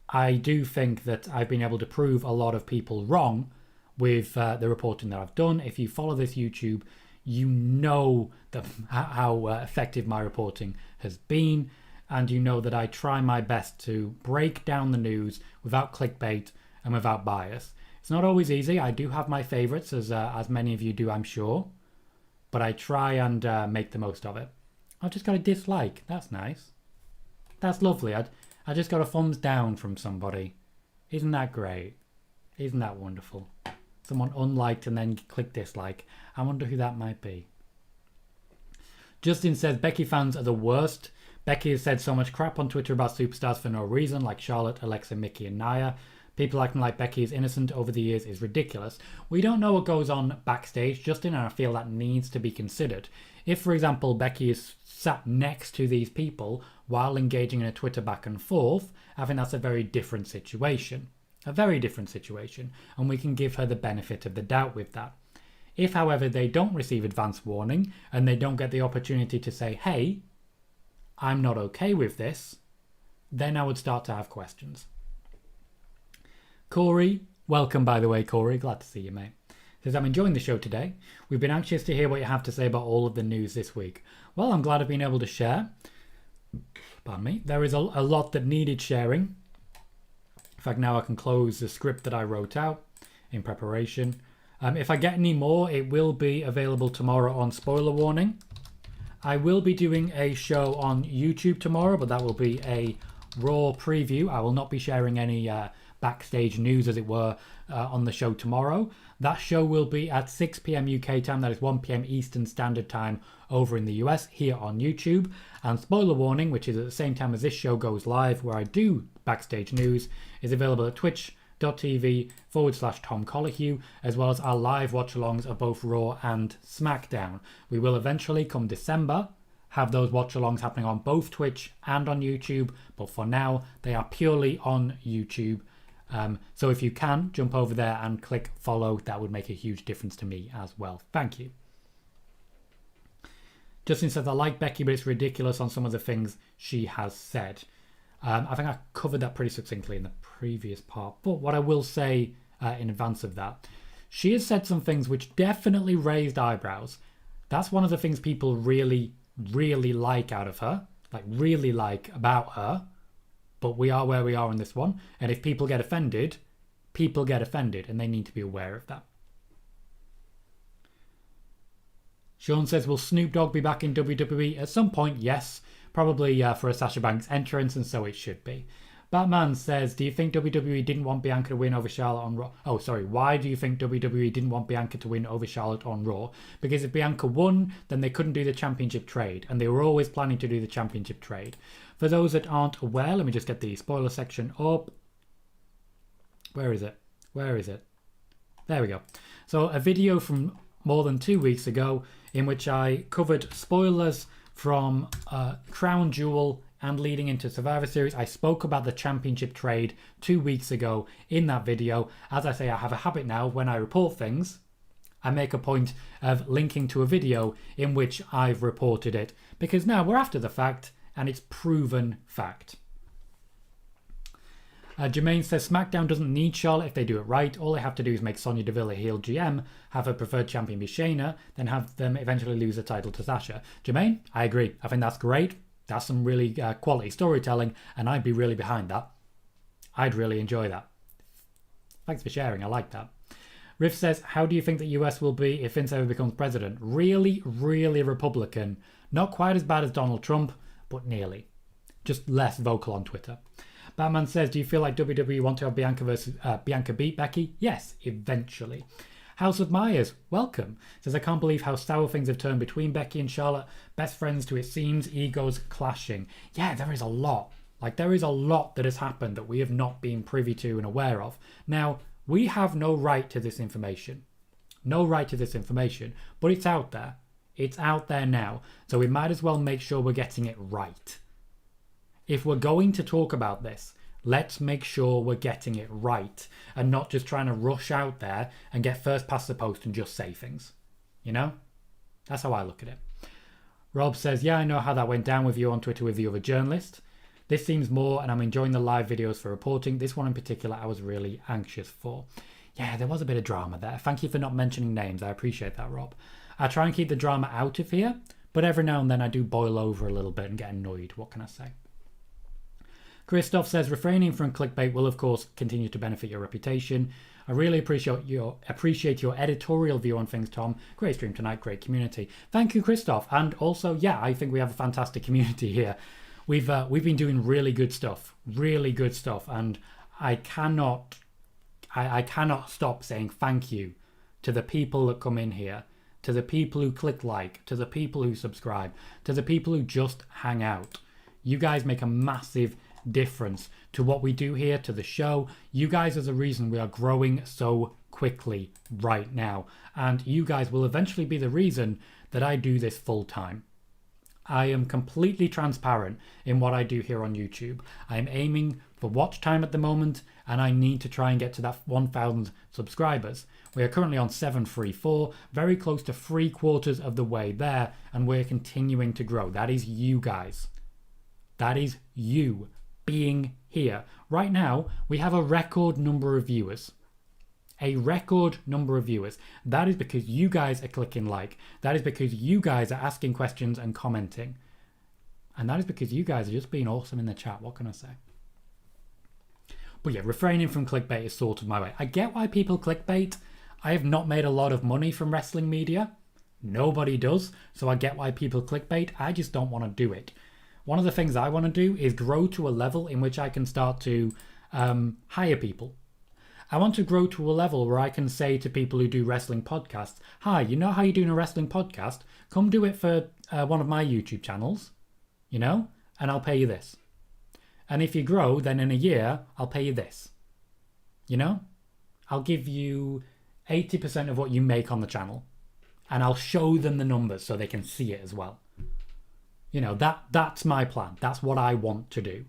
I do think that I've been able to prove a lot of people wrong with the reporting that I've done. If you follow this YouTube, you know how effective my reporting has been. And you know that I try my best to break down the news without clickbait and without bias. It's not always easy. I do have my favourites, as many of you do, I'm sure. But I try and make the most of it. I've just got a dislike. That's nice. That's lovely. I just got a thumbs down from somebody. Isn't that great? Isn't that wonderful? Someone unliked and then clicked dislike. I wonder who that might be. Justin says, Becky fans are the worst. Becky has said so much crap on Twitter about superstars for no reason, like Charlotte, Alexa, Mickey and Nia. People acting like Becky is innocent over the years is ridiculous. We don't know what goes on backstage, Justin, and I feel that needs to be considered. If, for example, Becky is sat next to these people while engaging in a Twitter back and forth, I think that's a very different situation. A very different situation, and we can give her the benefit of the doubt with that. If, however, they don't receive advance warning and they don't get the opportunity to say, hey, I'm not okay with this, then I would start to have questions. Corey, welcome by the way, Corey. Glad to see you, mate. Says, I'm enjoying the show today. We've been anxious to hear what you have to say about all of the news this week. Well, I'm glad I've been able to share. Pardon me. There is a lot that needed sharing. In fact, now I can close the script that I wrote out in preparation. If I get any more, it will be available tomorrow on Spoiler Warning. I will be doing a show on YouTube tomorrow, but that will be a Raw preview. I will not be sharing any backstage news, as it were, on the show tomorrow. That show will be at 6 p.m. UK time. That is 1 p.m. Eastern Standard Time over in the US here on YouTube. And Spoiler Warning, which is at the same time as this show goes live, where I do backstage news, is available at twitch.tv/Tom Colohue, as well as our live watch-alongs of both Raw and Smackdown. We will eventually, come December, have those watch-alongs happening on both Twitch and on YouTube, but for now, they are purely on YouTube. So if you can, jump over there and click follow. That would make a huge difference to me as well. Thank you. Justin says, I like Becky, but it's ridiculous on some of the things she has said. I think I covered that pretty succinctly in the previous part. But what I will say in advance of that, she has said some things which definitely raised eyebrows. That's one of the things people really, really like out of her. Like, really like about her. But we are where we are on this one. And if people get offended, and they need to be aware of that. Sean says, will Snoop Dogg be back in WWE? At some point, yes. Probably for a Sasha Banks entrance, and so it should be. Batman says, do you think WWE didn't want Bianca to win over Charlotte on Raw? Oh, sorry. Why do you think WWE didn't want Bianca to win over Charlotte on Raw? Because if Bianca won, then they couldn't do the championship trade. And they were always planning to do the championship trade. For those that aren't aware, let me just get the spoiler section up. Where is it? There we go. So a video from more than 2 weeks ago in which I covered spoilers from Crown Jewel and leading into Survivor Series. I spoke about the championship trade 2 weeks ago in that video. As I say, I have a habit now when I report things, I make a point of linking to a video in which I've reported it, because now we're after the fact and it's proven fact. Jermaine says SmackDown doesn't need Charlotte if they do it right. All they have to do is make Sonya Deville a heel GM, have her preferred champion be Shayna, then have them eventually lose the title to Sasha. Jermaine, I agree. I think that's great. That's some really quality storytelling, and I'd be really behind that. I'd really enjoy that. Thanks for sharing. I like that. Riff says, how do you think the US will be if Vince ever becomes president? Really, really Republican. Not quite as bad as Donald Trump, but nearly. Just less vocal on Twitter. Batman says, do you feel like WWE want to have Bianca beat Becky? Yes, eventually. House of Myers, welcome. Says, I can't believe how sour things have turned between Becky and Charlotte. Best friends to it seems, egos clashing. Yeah, there is a lot. There is a lot that has happened that we have not been privy to and aware of. Now, we have no right to this information. No right to this information, but it's out there. It's out there now. So we might as well make sure we're getting it right. If we're going to talk about this, let's make sure we're getting it right and not just trying to rush out there and get first past the post and just say things. You know? That's how I look at it. Rob says, yeah, I know how that went down with you on Twitter with the other journalist. This seems more, and I'm enjoying the live videos for reporting. This one in particular, I was really anxious for. Yeah, there was a bit of drama there. Thank you for not mentioning names. I appreciate that, Rob. I try and keep the drama out of here, but every now and then I do boil over a little bit and get annoyed. What can I say? Christoph says, refraining from clickbait will, of course, continue to benefit your reputation. I really appreciate your editorial view on things, Tom. Great stream tonight, great community. Thank you, Christoph. And also, yeah, I think we have a fantastic community here. We've been doing really good stuff, and I cannot stop saying thank you to the people that come in here, to the people who click like, to the people who subscribe, to the people who just hang out. You guys make a massive difference to what we do here, to the show. You guys are the reason we are growing so quickly right now, and you guys will eventually be the reason that I do this full time. I am completely transparent in what I do here on YouTube. I am aiming for watch time at the moment, and I need to try and get to that 1,000 subscribers. We are currently on 734, very close to 3/4 of the way there, and we're continuing to grow. That is you guys. That is you being here. Right now, we have a record number of viewers. A record number of viewers. That is because you guys are clicking like. That is because you guys are asking questions and commenting. And that is because you guys are just being awesome in the chat. What can I say? But yeah, refraining from clickbait is sort of my way. I get why people clickbait. I have not made a lot of money from wrestling media. Nobody does. So I get why people clickbait. I just don't want to do it. One of the things I want to do is grow to a level in which I can start to hire people. I want to grow to a level where I can say to people who do wrestling podcasts, hi, you know how you're doing a wrestling podcast? Come do it for one of my YouTube channels, you know, and I'll pay you this. And if you grow, then in a year, I'll pay you this. You know, I'll give you 80% of what you make on the channel, and I'll show them the numbers so they can see it as well. You know, that's my plan. That's what I want to do.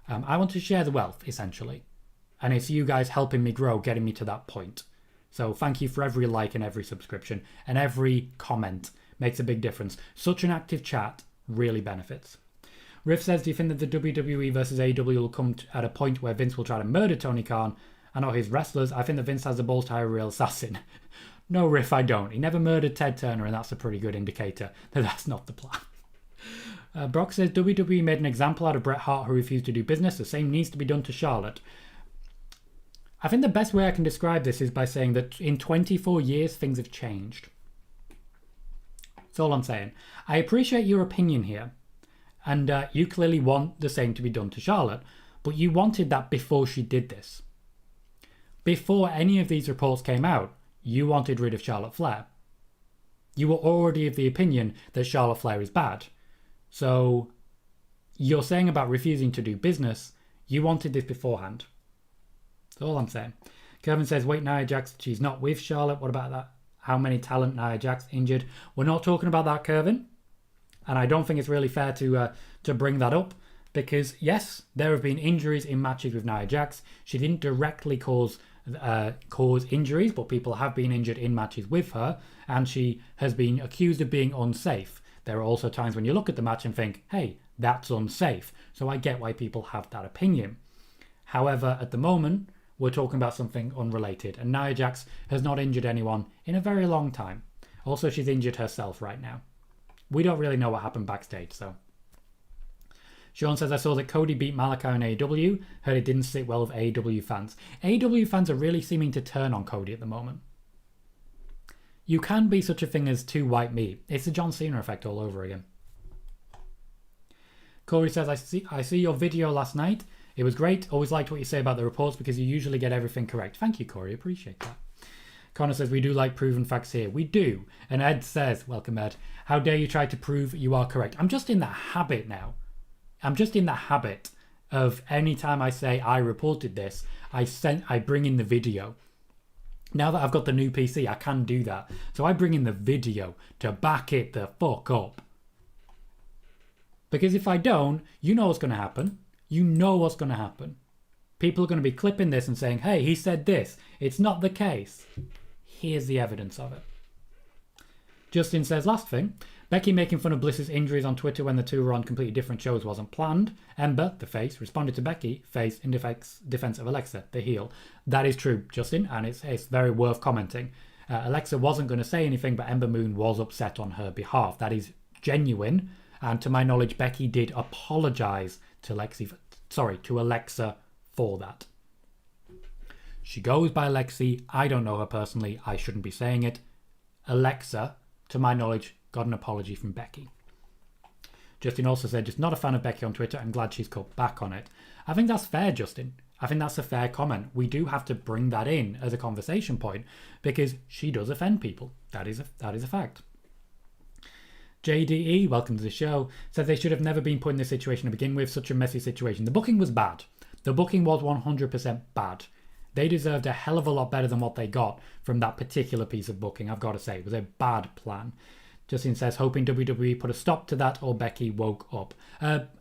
I want to share the wealth, essentially. And it's you guys helping me grow, getting me to that point. So thank you for every like and every subscription and every comment. Makes a big difference. Such an active chat really benefits. Riff says, do you think that the WWE versus AEW will come at a point where Vince will try to murder Tony Khan and all his wrestlers? I think that Vince has the balls to hire a real assassin. No, Riff, I don't. He never murdered Ted Turner, and that's a pretty good indicator that that's not the plan. Brock says, WWE made an example out of Bret Hart who refused to do business. The same needs to be done to Charlotte. I think the best way I can describe this is by saying that in 24 years, things have changed. That's all I'm saying. I appreciate your opinion here. And you clearly want the same to be done to Charlotte. But you wanted that before she did this. Before any of these reports came out, you wanted rid of Charlotte Flair. You were already of the opinion that Charlotte Flair is bad. So you're saying about refusing to do business, you wanted this beforehand. That's all I'm saying. Kevin says, wait, Nia Jax, she's not with Charlotte. What about that? How many talent Nia Jax injured? We're not talking about that, Kevin. And I don't think it's really fair to bring that up. Because, yes, there have been injuries in matches with Nia Jax. She didn't directly cause cause injuries, but people have been injured in matches with her, and she has been accused of being unsafe. There are also times when you look at the match and think, hey, that's unsafe. So I get why people have that opinion. However, at the moment, we're talking about something unrelated, and Nia Jax has not injured anyone in a very long time. Also, she's injured herself right now. We don't really know what happened backstage, so. Sean says, I saw that Cody beat Malachi on AEW. Heard it didn't sit well with AEW fans. AEW fans are really seeming to turn on Cody at the moment. You can be such a thing as too white meat. It's the John Cena effect all over again. Corey says, I see your video last night. It was great. Always liked what you say about the reports because you usually get everything correct. Thank you, Corey. Appreciate that. Connor says, we do like proven facts here. We do. And Ed says, welcome Ed, how dare you try to prove you are correct. I'm just in that habit now. I'm just in the habit of any time I say I reported this, I bring in the video. Now that I've got the new PC, I can do that. So I bring in the video to back it the fuck up. Because if I don't, you know what's going to happen. You know what's going to happen. People are going to be clipping this and saying, hey, he said this. It's not the case. Here's the evidence of it. Justin says, last thing. Becky making fun of Bliss's injuries on Twitter when the two were on completely different shows wasn't planned. Ember, the face, responded to Becky, face, in defense of Alexa, the heel. That is true, Justin, and it's very worth commenting. Alexa wasn't going to say anything, but Ember Moon was upset on her behalf. That is genuine, and to my knowledge, Becky did apologise to Alexa for that. She goes by Lexi. I don't know her personally. I shouldn't be saying it. Alexa, to my knowledge, got an apology from Becky. Justin also said, just not a fan of Becky on Twitter. I'm glad she's cut back on it. I think that's fair, Justin. I think that's a fair comment. We do have to bring that in as a conversation point because she does offend people. That is a fact. JDE, welcome to the show, says they should have never been put in this situation to begin with. Such a messy situation. The booking was bad. The booking was 100% bad. They deserved a hell of a lot better than what they got from that particular piece of booking, I've got to say. It was a bad plan. Justin says, hoping WWE put a stop to that or Becky woke up.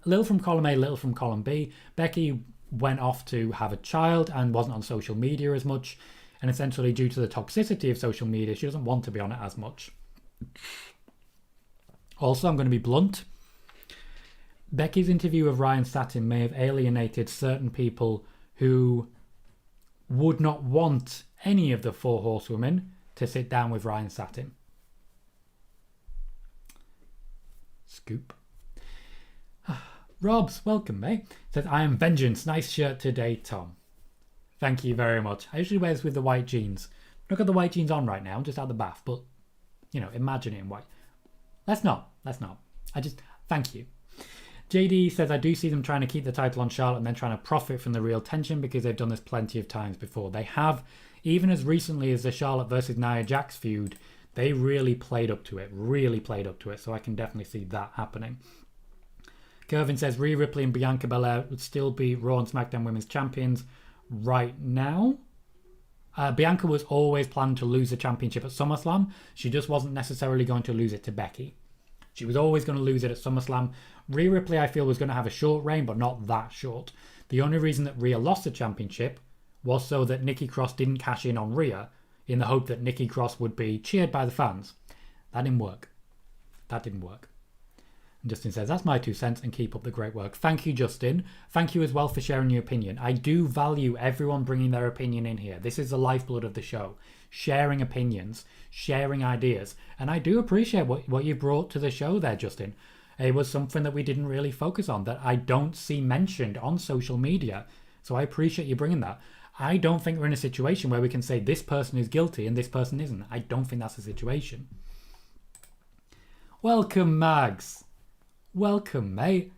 Little from column A, little from column B. Becky went off to have a child and wasn't on social media as much. And essentially, due to the toxicity of social media, she doesn't want to be on it as much. Also, I'm going to be blunt. Becky's interview of Ryan Satin may have alienated certain people who would not want any of the four horsewomen to sit down with Ryan Satin. Scoop. Robs, welcome, mate. Says, I am vengeance. Nice shirt today, Tom. Thank you very much. I usually wear this with the white jeans. I've not got the white jeans on right now. I'm just out of the bath. But, imagine it in white. Let's not. Thank you. JD says, I do see them trying to keep the title on Charlotte and then trying to profit from the real tension because they've done this plenty of times before. They have, even as recently as the Charlotte versus Nia Jax feud, they really played up to it. So I can definitely see that happening. Kervin says, Rhea Ripley and Bianca Belair would still be Raw and SmackDown Women's Champions right now. Bianca was always planned to lose the championship at SummerSlam. She just wasn't necessarily going to lose it to Becky. She was always going to lose it at SummerSlam. Rhea Ripley, I feel, was going to have a short reign, but not that short. The only reason that Rhea lost the championship was so that Nikki Cross didn't cash in on Rhea in the hope that Nikki Cross would be cheered by the fans. That didn't work. And Justin says, that's my 2 cents and keep up the great work. Thank you, Justin. Thank you as well for sharing your opinion. I do value everyone bringing their opinion in here. This is the lifeblood of the show. Sharing opinions, sharing ideas. And I do appreciate what you brought to the show there, Justin. It was something that we didn't really focus on, that I don't see mentioned on social media. So I appreciate you bringing that. I don't think we're in a situation where we can say this person is guilty and this person isn't. I don't think that's the situation. Welcome, Mags. Welcome, mate.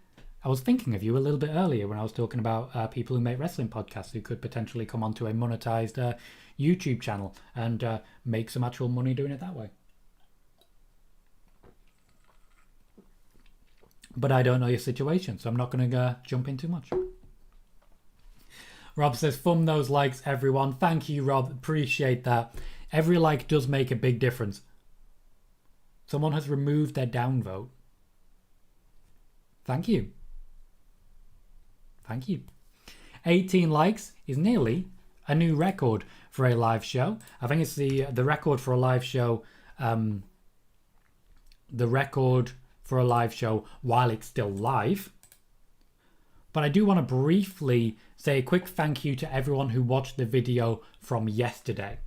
I was thinking of you a little bit earlier when I was talking about people who make wrestling podcasts who could potentially come onto a monetized YouTube channel and make some actual money doing it that way. But I don't know your situation, so I'm not going to jump in too much. Rob says, thumb those likes, everyone. Thank you, Rob. Appreciate that. Every like does make a big difference. Someone has removed their downvote. Thank you. 18 likes is nearly a new record for a live show. I think it's the record for a live show. The record for a live show while it's still live. But I do want to briefly say a quick thank you to everyone who watched the video from yesterday.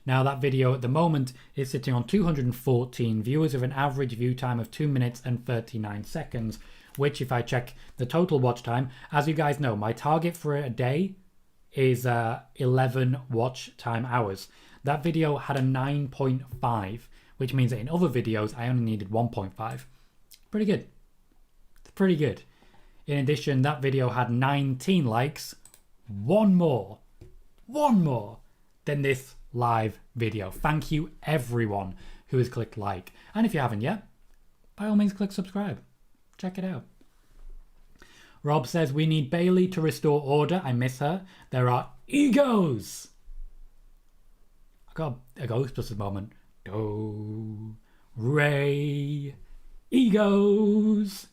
Now that video at the moment is sitting on 214 viewers with an average view time of 2 minutes and 39 seconds, which if I check the total watch time, as you guys know, my target for a day is 11 watch time hours. That video had a 9.5, which means that in other videos I only needed 1.5. Pretty good. It's pretty good. In addition, that video had 19 likes, one more than this live video. Thank you everyone who has clicked like. And if you haven't yet, by all means click subscribe. Check it out. Rob says, we need Bayley to restore order. I miss her. There are egos. I got a Ghostbusters moment. Oh, Ray. Egos.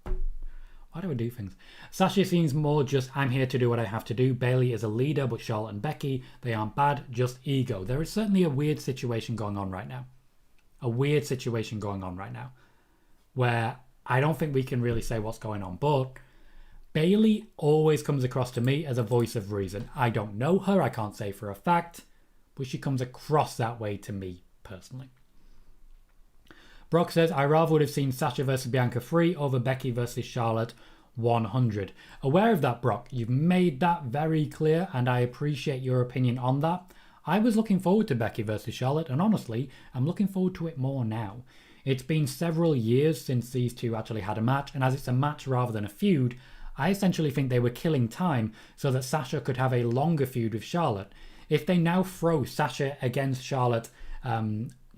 Why do I do things? Sasha seems more just, I'm here to do what I have to do. Bayley is a leader, but Charlotte and Becky, they aren't bad, just ego. There is certainly a weird situation going on right now. Where I don't think we can really say what's going on. But Bayley always comes across to me as a voice of reason. I don't know her, I can't say for a fact, but she comes across that way to me personally. Brock says, I rather would have seen Sasha versus Bianca 3 over Becky versus Charlotte 100. Aware of that, Brock. You've made that very clear, and I appreciate your opinion on that. I was looking forward to Becky versus Charlotte, and honestly, I'm looking forward to it more now. It's been several years since these two actually had a match, and as it's a match rather than a feud, I essentially think they were killing time so that Sasha could have a longer feud with Charlotte. If they now throw Sasha against Charlotte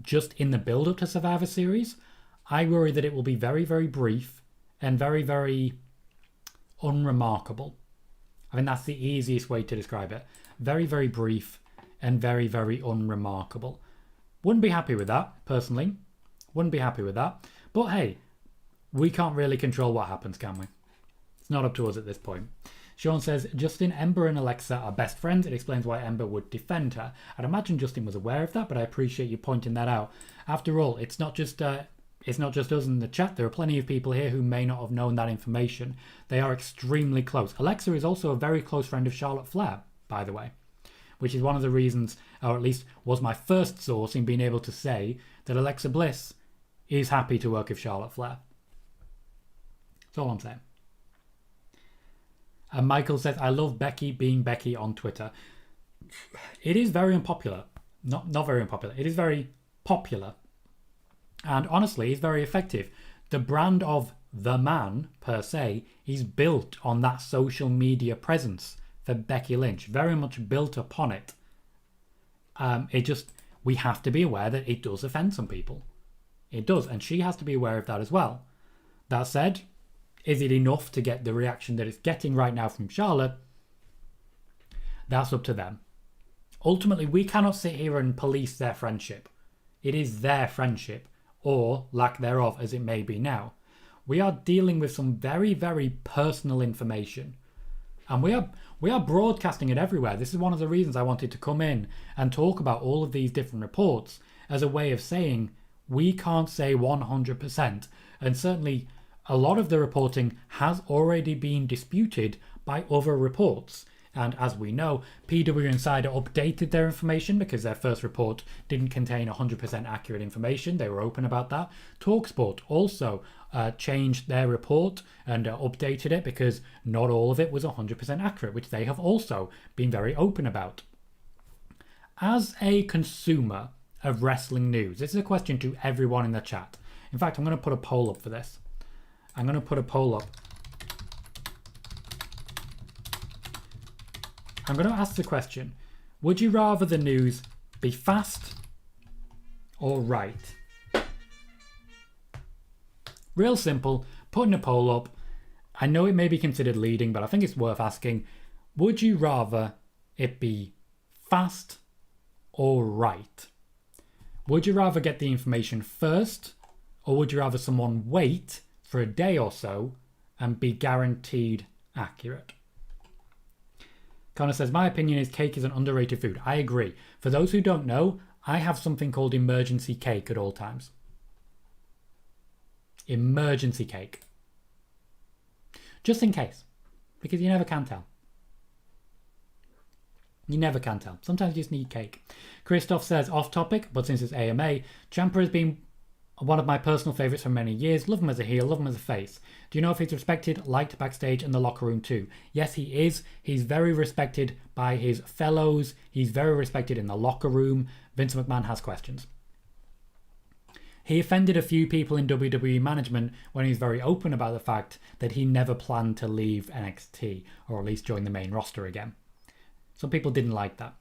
just in the build-up to Survivor Series, I worry that it will be very, very brief and very, very unremarkable. I think that's the easiest way to describe it. Very, very brief and very, very unremarkable. Wouldn't be happy with that, personally. Wouldn't be happy with that. But hey, we can't really control what happens, can we? It's not up to us at this point. Sean says, Justin, Ember and Alexa are best friends. It explains why Ember would defend her. I'd imagine Justin was aware of that, but I appreciate you pointing that out. After all, it's not just us in the chat. There are plenty of people here who may not have known that information. They are extremely close. Alexa is also a very close friend of Charlotte Flair, by the way, which is one of the reasons, or at least was my first source in being able to say that Alexa Bliss is happy to work with Charlotte Flair. That's all I'm saying. And Michael says, I love Becky being Becky on Twitter. It is very unpopular. Not very unpopular. It is very popular. And honestly, it's very effective. The brand of the man, per se, is built on that social media presence for Becky Lynch. Very much built upon it. We have to be aware that it does offend some people. It does. And she has to be aware of that as well. That said, is it enough to get the reaction that it's getting right now from Charlotte? That's up to them. Ultimately, we cannot sit here and police their friendship. It is their friendship, or lack thereof as it may be now. We are dealing with some very, very personal information. And we are broadcasting it everywhere. This is one of the reasons I wanted to come in and talk about all of these different reports as a way of saying we can't say 100%. And certainly a lot of the reporting has already been disputed by other reports. And as we know, PW Insider updated their information because their first report didn't contain 100% accurate information. They were open about that. TalkSport also changed their report and updated it because not all of it was 100% accurate, which they have also been very open about. As a consumer of wrestling news, this is a question to everyone in the chat. In fact, I'm going to put a poll up for this. I'm going to put a poll up. I'm going to ask the question, would you rather the news be fast or right? Real simple, putting a poll up. I know it may be considered leading, but I think it's worth asking. Would you rather it be fast or right? Would you rather get the information first, or would you rather someone wait for a day or so and be guaranteed accurate? Connor says, my opinion is cake is an underrated food. I agree. For those who don't know, I have something called emergency cake at all times. Emergency cake. Just in case. Because you never can tell. You never can tell. Sometimes you just need cake. Christoph says, off topic, but since it's AMA, Ciampa has been one of my personal favourites for many years. Love him as a heel, love him as a face. Do you know if he's respected, liked backstage and the locker room too? Yes, he is. He's very respected by his fellows. He's very respected in the locker room. Vince McMahon has questions. He offended a few people in WWE management when he was very open about the fact that he never planned to leave NXT, or at least join the main roster again. Some people didn't like that.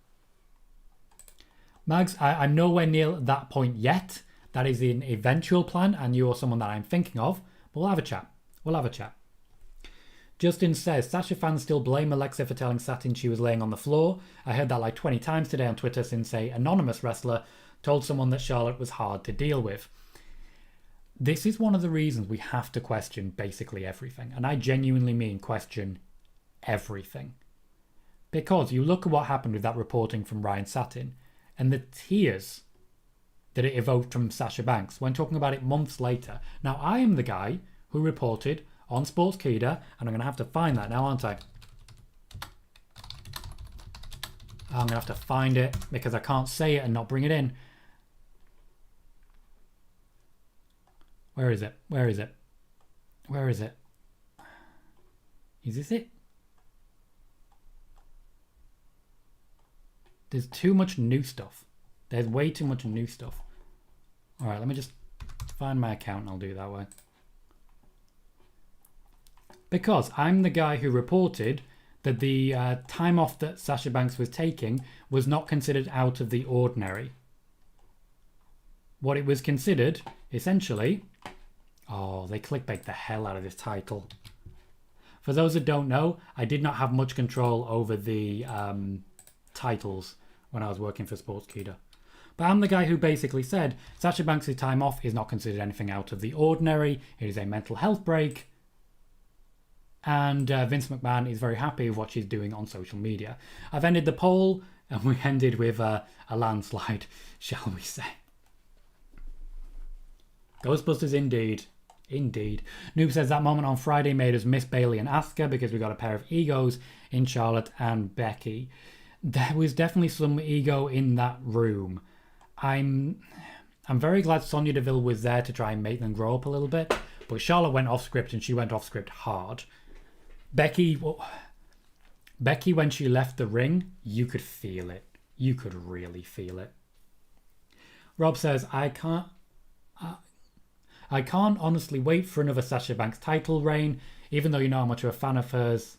Mags, I'm nowhere near that point yet. That is an eventual plan, and you're someone that I'm thinking of. But we'll have a chat. We'll have a chat. Justin says, Sasha fans still blame Alexa for telling Satin she was laying on the floor. I heard that like 20 times today on Twitter since a anonymous wrestler told someone that Charlotte was hard to deal with. This is one of the reasons we have to question basically everything. And I genuinely mean question everything. Because you look at what happened with that reporting from Ryan Satin and the tears that it evoked from Sasha Banks when talking about it months later. Now, I am the guy who reported on Sportskeeda, and I'm going to have to find that now, aren't I? I'm going to have to find it because I can't say it and not bring it in. Where is it? Where is it? Where is it? Is this it? There's too much new stuff. There's way too much new stuff. All right, let me just find my account and I'll do it that way. Because I'm the guy who reported that the time off that Sasha Banks was taking was not considered out of the ordinary. What it was considered, essentially... Oh, they clickbait the hell out of this title. For those that don't know, I did not have much control over the titles when I was working for Sportskeeda. But I'm the guy who basically said Sasha Banks' time off is not considered anything out of the ordinary. It is a mental health break. And Vince McMahon is very happy with what she's doing on social media. I've ended the poll and we ended with a landslide, shall we say. Ghostbusters indeed. Indeed. Noob says that moment on Friday made us miss Bayley and Asuka because we got a pair of egos in Charlotte and Becky. There was definitely some ego in that room. I'm very glad Sonya Deville was there to try and make them grow up a little bit, but Charlotte went off script and she went off script hard. Becky, when she left the ring, you could feel it. You could really feel it. Rob says, I can't honestly wait for another Sasha Banks title reign, even though you know how much of a fan of hers.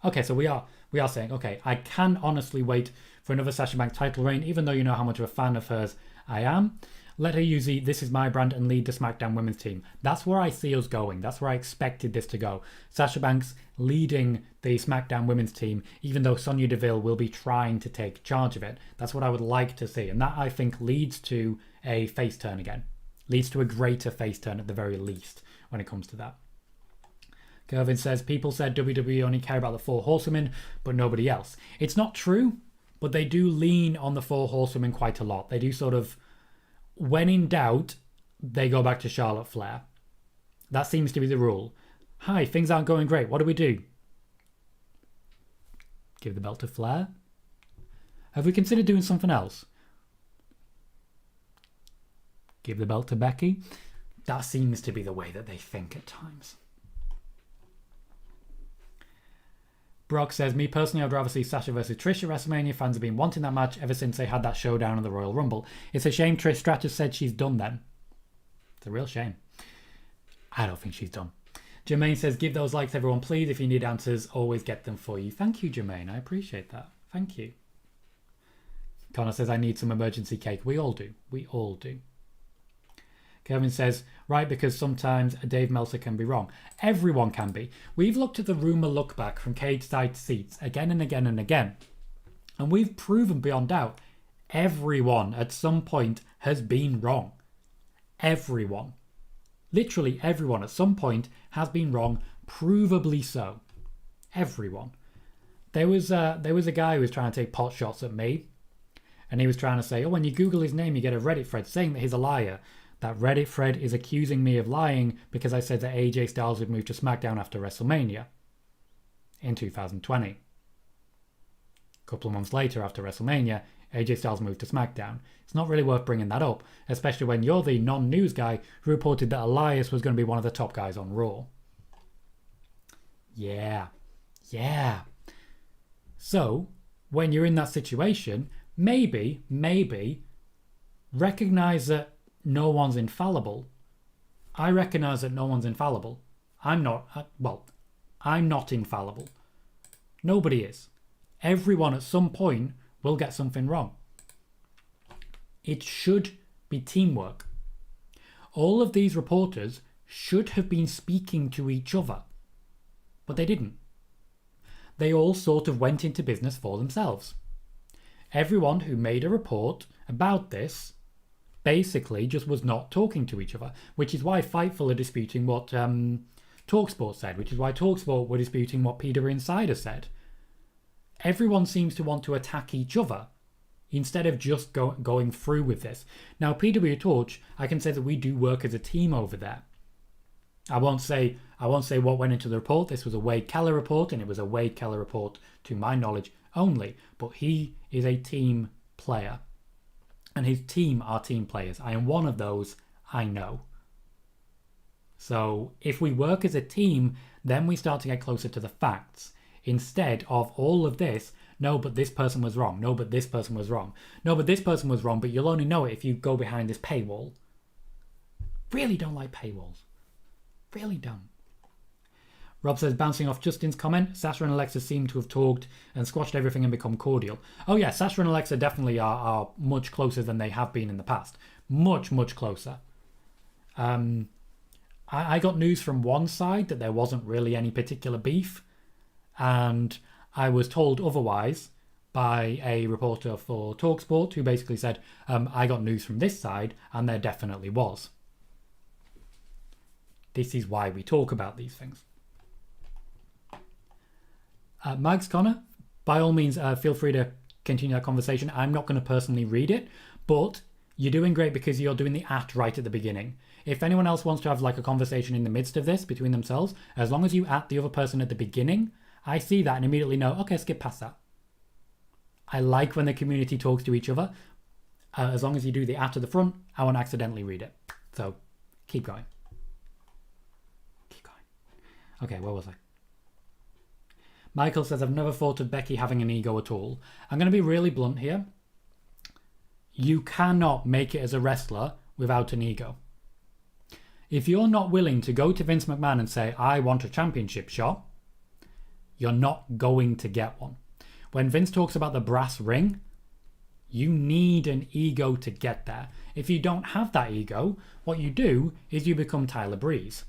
Okay, so we are saying, okay, I can honestly wait for another Sasha Banks title reign, even though you know how much of a fan of hers I am. Let her use the This Is My Brand and lead the SmackDown women's team. That's where I see us going. That's where I expected this to go. Sasha Banks leading the SmackDown women's team, even though Sonya Deville will be trying to take charge of it. That's what I would like to see. And that, I think, leads to a face turn again. Leads to a greater face turn at the very least when it comes to that. Gervin says, people said WWE only care about the Four Horsewomen, but nobody else. It's not true, but they do lean on the Four Horsewomen quite a lot. They do sort of, when in doubt, they go back to Charlotte Flair. That seems to be the rule. Hi, things aren't going great. What do we do? Give the belt to Flair? Have we considered doing something else? Give the belt to Becky? That seems to be the way that they think at times. Brock says, me personally, I'd rather see Sasha versus Trish at WrestleMania. Fans have been wanting that match ever since they had that showdown in the Royal Rumble. It's a shame Trish Stratus said she's done then. It's a real shame. I don't think she's done. Jermaine says, give those likes, everyone, please. If you need answers, always get them for you. Thank you, Jermaine. I appreciate that. Thank you. Connor says, I need some emergency cake. We all do. We all do. Kevin says, right, because sometimes Dave Meltzer can be wrong. Everyone can be. We've looked at the rumour look back from cage side seats again and again and again. And we've proven beyond doubt, everyone at some point has been wrong. Everyone. Literally everyone at some point has been wrong, provably so. Everyone. There was a guy who was trying to take pot shots at me, and he was trying to say, oh, when you Google his name, you get a Reddit thread saying that he's a liar. That Reddit thread is accusing me of lying because I said that AJ Styles would move to SmackDown after WrestleMania in 2020. A couple of months later, after WrestleMania, AJ Styles moved to SmackDown. It's not really worth bringing that up, especially when you're the non-news guy who reported that Elias was going to be one of the top guys on Raw. Yeah. So, when you're in that situation, maybe recognize that no one's infallible. I recognize that no one's infallible. I'm not infallible. Nobody is. Everyone at some point will get something wrong. It should be teamwork. All of these reporters should have been speaking to each other, but they didn't. They all sort of went into business for themselves. Everyone who made a report about this basically just was not talking to each other, which is why Fightful are disputing what TalkSport said, which is why TalkSport were disputing what PW Insider said. Everyone seems to want to attack each other instead of just going through with this. Now, PW Torch, I can say that we do work as a team over there. I won't say what went into the report. This was a Wade Keller report, and it was a Wade Keller report to my knowledge only. But he is a team player, and his team are team players. I am one of those, I know. So if we work as a team, then we start to get closer to the facts. Instead of all of this, no, but this person was wrong. No, but this person was wrong. No, but this person was wrong, but you'll only know it if you go behind this paywall. Really don't like paywalls. Really don't. Rob says, bouncing off Justin's comment, Sasha and Alexa seem to have talked and squashed everything and become cordial. Oh yeah, Sasha and Alexa definitely are much closer than they have been in the past. Much closer. I got news from one side that there wasn't really any particular beef, and I was told otherwise by a reporter for TalkSport who basically said, I got news from this side, and there definitely was. This is why we talk about these things. Mags Connor, by all means, feel free to continue that conversation. I'm not going to personally read it, but you're doing great because you're doing the @ right at the beginning. If anyone else wants to have like a conversation in the midst of this between themselves, as long as you @ the other person at the beginning, I see that and immediately know, okay, skip past that. I like when the community talks to each other. As long as you do the @ at the front, I won't accidentally read it. So keep going. Okay, where was I? Michael says, I've never thought of Becky having an ego at all. I'm going to be really blunt here. You cannot make it as a wrestler without an ego. If you're not willing to go to Vince McMahon and say, I want a championship shot, you're not going to get one. When Vince talks about the brass ring, you need an ego to get there. If you don't have that ego, what you do is you become Tyler Breeze.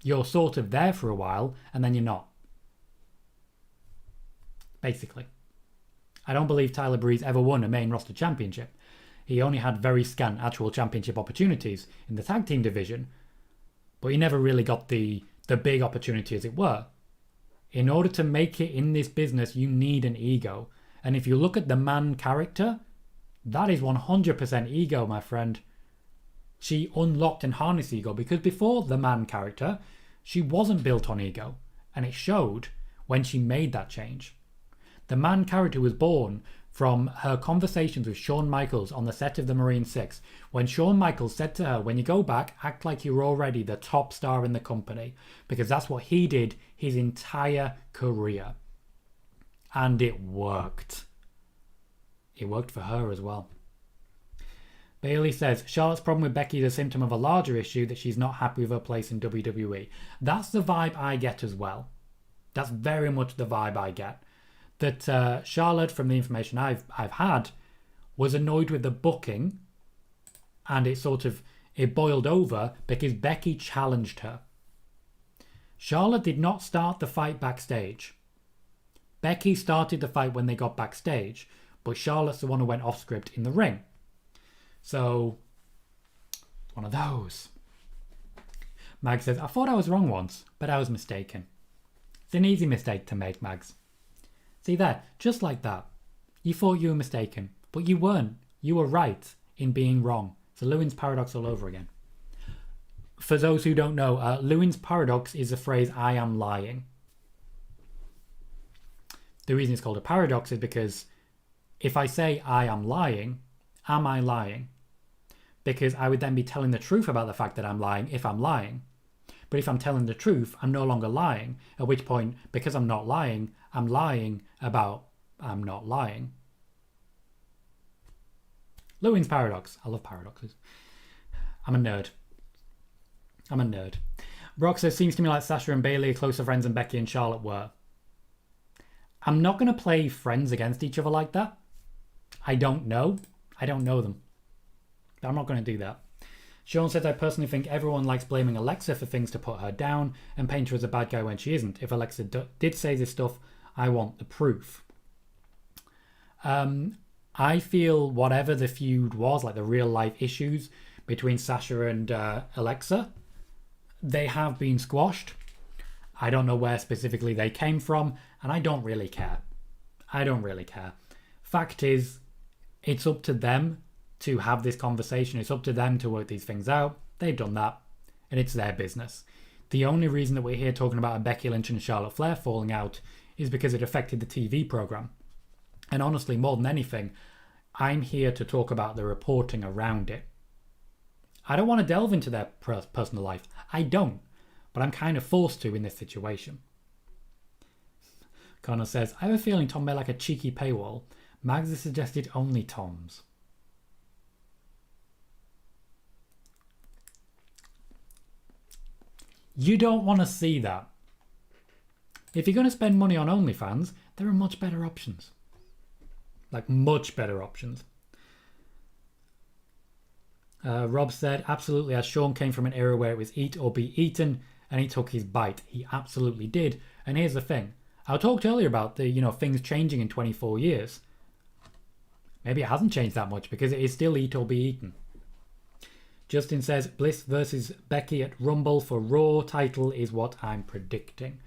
You're sort of there for a while, and then you're not. Basically. I don't believe Tyler Breeze ever won a main roster championship. He only had very scant actual championship opportunities in the tag team division, but he never really got the big opportunity, as it were. In order to make it in this business, you need an ego. And if you look at the man character, that is 100% ego, my friend. She unlocked and harnessed ego, because before the man character, she wasn't built on ego, and it showed when she made that change. The man character was born from her conversations with Shawn Michaels on the set of the Marine 6, when Shawn Michaels said to her, when you go back, act like you're already the top star in the company, because that's what he did his entire career. And it worked. It worked for her as well. Bailey says, Charlotte's problem with Becky is a symptom of a larger issue, that she's not happy with her place in WWE. That's the vibe I get as well. That's very much the vibe I get. That Charlotte, from the information I've had, was annoyed with the booking, and it boiled over because Becky challenged her. Charlotte did not start the fight backstage. Becky started the fight when they got backstage, but Charlotte's the one who went off script in the ring. So, one of those. Mag says, I thought I was wrong once, but I was mistaken. It's an easy mistake to make, Mags. See there, just like that. You thought you were mistaken, but you weren't. You were right in being wrong. So Lewin's paradox all over again. For those who don't know, Lewin's paradox is the phrase, I am lying. The reason it's called a paradox is because if I say I am lying, am I lying? Because I would then be telling the truth about the fact that I'm lying if I'm lying. But if I'm telling the truth, I'm no longer lying, at which point, because I'm not lying, I'm lying about I'm not lying. Lewin's paradox. I love paradoxes. I'm a nerd. Brock says, seems to me like Sasha and Bayley are closer friends than Becky and Charlotte were. I'm not going to play friends against each other like that. I don't know them. But I'm not going to do that. Sean says, I personally think everyone likes blaming Alexa for things to put her down and paint her as a bad guy when she isn't. If Alexa did say this stuff, I want the proof. I feel whatever the feud was, like the real life issues between Sasha and Alexa, they have been squashed. I don't know where specifically they came from, and I don't really care. Fact is, it's up to them to have this conversation. It's up to them to work these things out. They've done that, and it's their business. The only reason that we're here talking about a Becky Lynch and Charlotte Flair falling out is because it affected the TV program. And honestly, more than anything, I'm here to talk about the reporting around it. I don't want to delve into their personal life. I don't. But I'm kind of forced to in this situation. Connor says, I have a feeling Tom may like a cheeky paywall. Mags has suggested only Tom's. You don't want to see that. If you're going to spend money on OnlyFans, there are much better options. Like, much better options. Rob said, absolutely, as Sean came from an era where it was eat or be eaten, and he took his bite. He absolutely did. And here's the thing. I talked earlier about the, things changing in 24 years. Maybe it hasn't changed that much because it is still eat or be eaten. Justin says, Bliss versus Becky at Rumble for Raw title is what I'm predicting.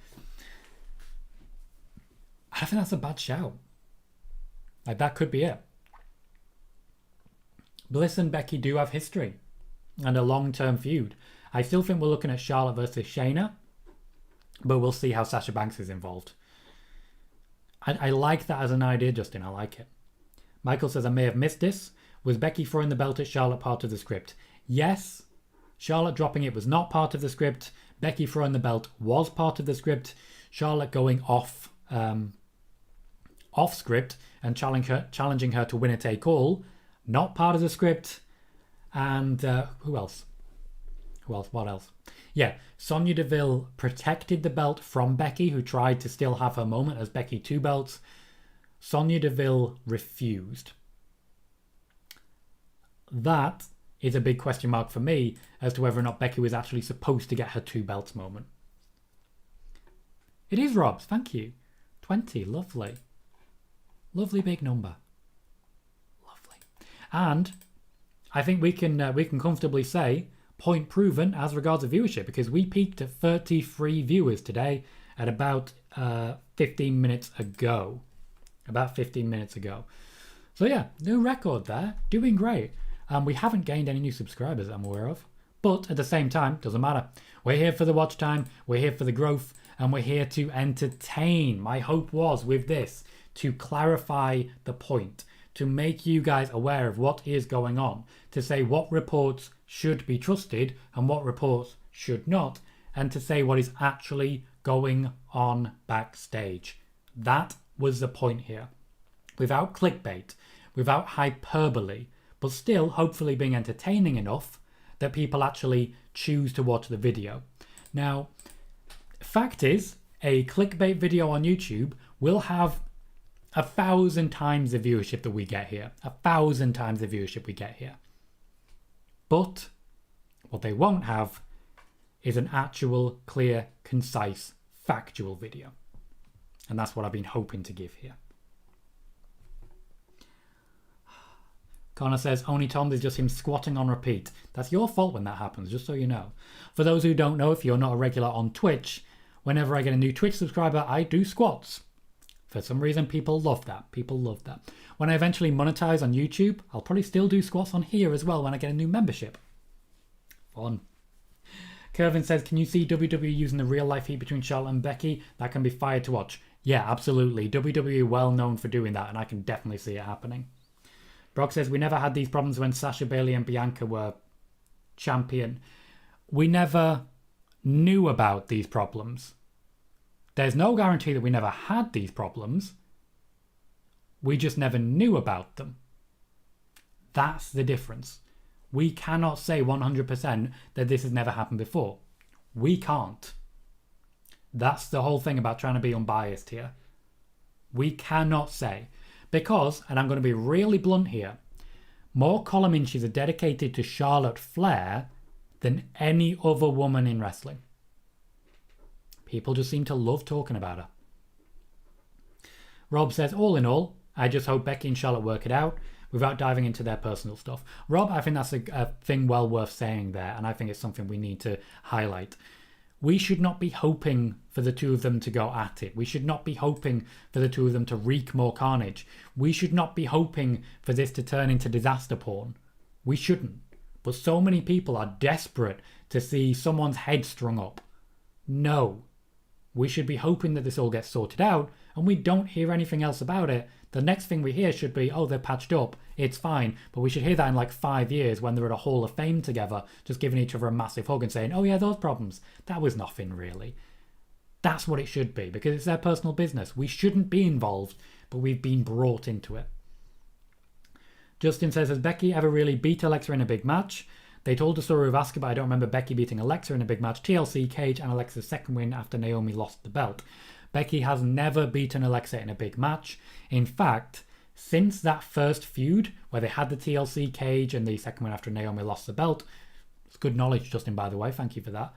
I think that's a bad shout. Like, that could be it. Bliss and Becky do have history and a long-term feud. I still think we're looking at Charlotte versus Shayna, but we'll see how Sasha Banks is involved. I like that as an idea, Justin. I like it. Michael says, I may have missed this. Was Becky throwing the belt at Charlotte part of the script? Yes. Charlotte dropping it was not part of the script. Becky throwing the belt was part of the script. Charlotte going off script and challenging her to win a take all, not part of the script. And who else? What else? Yeah, Sonya Deville protected the belt from Becky, who tried to still have her moment as Becky 2 belts. Sonya Deville refused. That is a big question mark for me as to whether or not Becky was actually supposed to get her 2 belts moment. It is Rob's, thank you. 20, lovely. Lovely big number. Lovely. And I think we can comfortably say point proven as regards to viewership, because we peaked at 33 viewers today at about 15 minutes ago. So yeah, new record there. Doing great. We haven't gained any new subscribers that I'm aware of. But at the same time, doesn't matter. We're here for the watch time. We're here for the growth. And we're here to entertain. My hope was with this to clarify the point, to make you guys aware of what is going on, to say what reports should be trusted and what reports should not, and to say what is actually going on backstage. That was the point here. Without clickbait, without hyperbole, but still hopefully being entertaining enough that people actually choose to watch the video. Now, fact is, a clickbait video on YouTube will have 1,000 times the viewership that we get here. 1,000 times the viewership we get here. But what they won't have is an actual, clear, concise, factual video. And that's what I've been hoping to give here. Connor says, only Tom's is just him squatting on repeat. That's your fault when that happens, just so you know. For those who don't know, if you're not a regular on Twitch, whenever I get a new Twitch subscriber, I do squats. For some reason, people love that. People love that. When I eventually monetize on YouTube, I'll probably still do squats on here as well when I get a new membership. Fun. Kervin says, can you see WWE using the real life heat between Charlotte and Becky? That can be fire to watch. Yeah, absolutely. WWE well known for doing that, and I can definitely see it happening. Brock says, we never had these problems when Sasha, Bayley and Bianca were champion. We never knew about these problems. There's no guarantee that we never had these problems. We just never knew about them. That's the difference. We cannot say 100% that this has never happened before. We can't. That's the whole thing about trying to be unbiased here. We cannot say. Because, and I'm going to be really blunt here, more column inches are dedicated to Charlotte Flair than any other woman in wrestling. People just seem to love talking about her. Rob says, all in all, I just hope Becky and Charlotte work it out without diving into their personal stuff. Rob, I think that's a thing well worth saying there, and I think it's something we need to highlight. We should not be hoping for the two of them to go at it. We should not be hoping for the two of them to wreak more carnage. We should not be hoping for this to turn into disaster porn. We shouldn't. But so many people are desperate to see someone's head strung up. No. We should be hoping that this all gets sorted out, and we don't hear anything else about it. The next thing we hear should be, oh, they're patched up, it's fine. But we should hear that in like 5 years when they're at a Hall of Fame together, just giving each other a massive hug and saying, oh yeah, those problems. That was nothing really. That's what it should be, because it's their personal business. We shouldn't be involved, but we've been brought into it. Justin says, has Becky ever really beat Alexa in a big match? They told the story of Asuka, but I don't remember Becky beating Alexa in a big match. TLC, Cage, and Alexa's second win after Naomi lost the belt. Becky has never beaten Alexa in a big match. In fact, since that first feud, where they had the TLC Cage and the second win after Naomi lost the belt, it's good knowledge, Justin, by the way, thank you for that,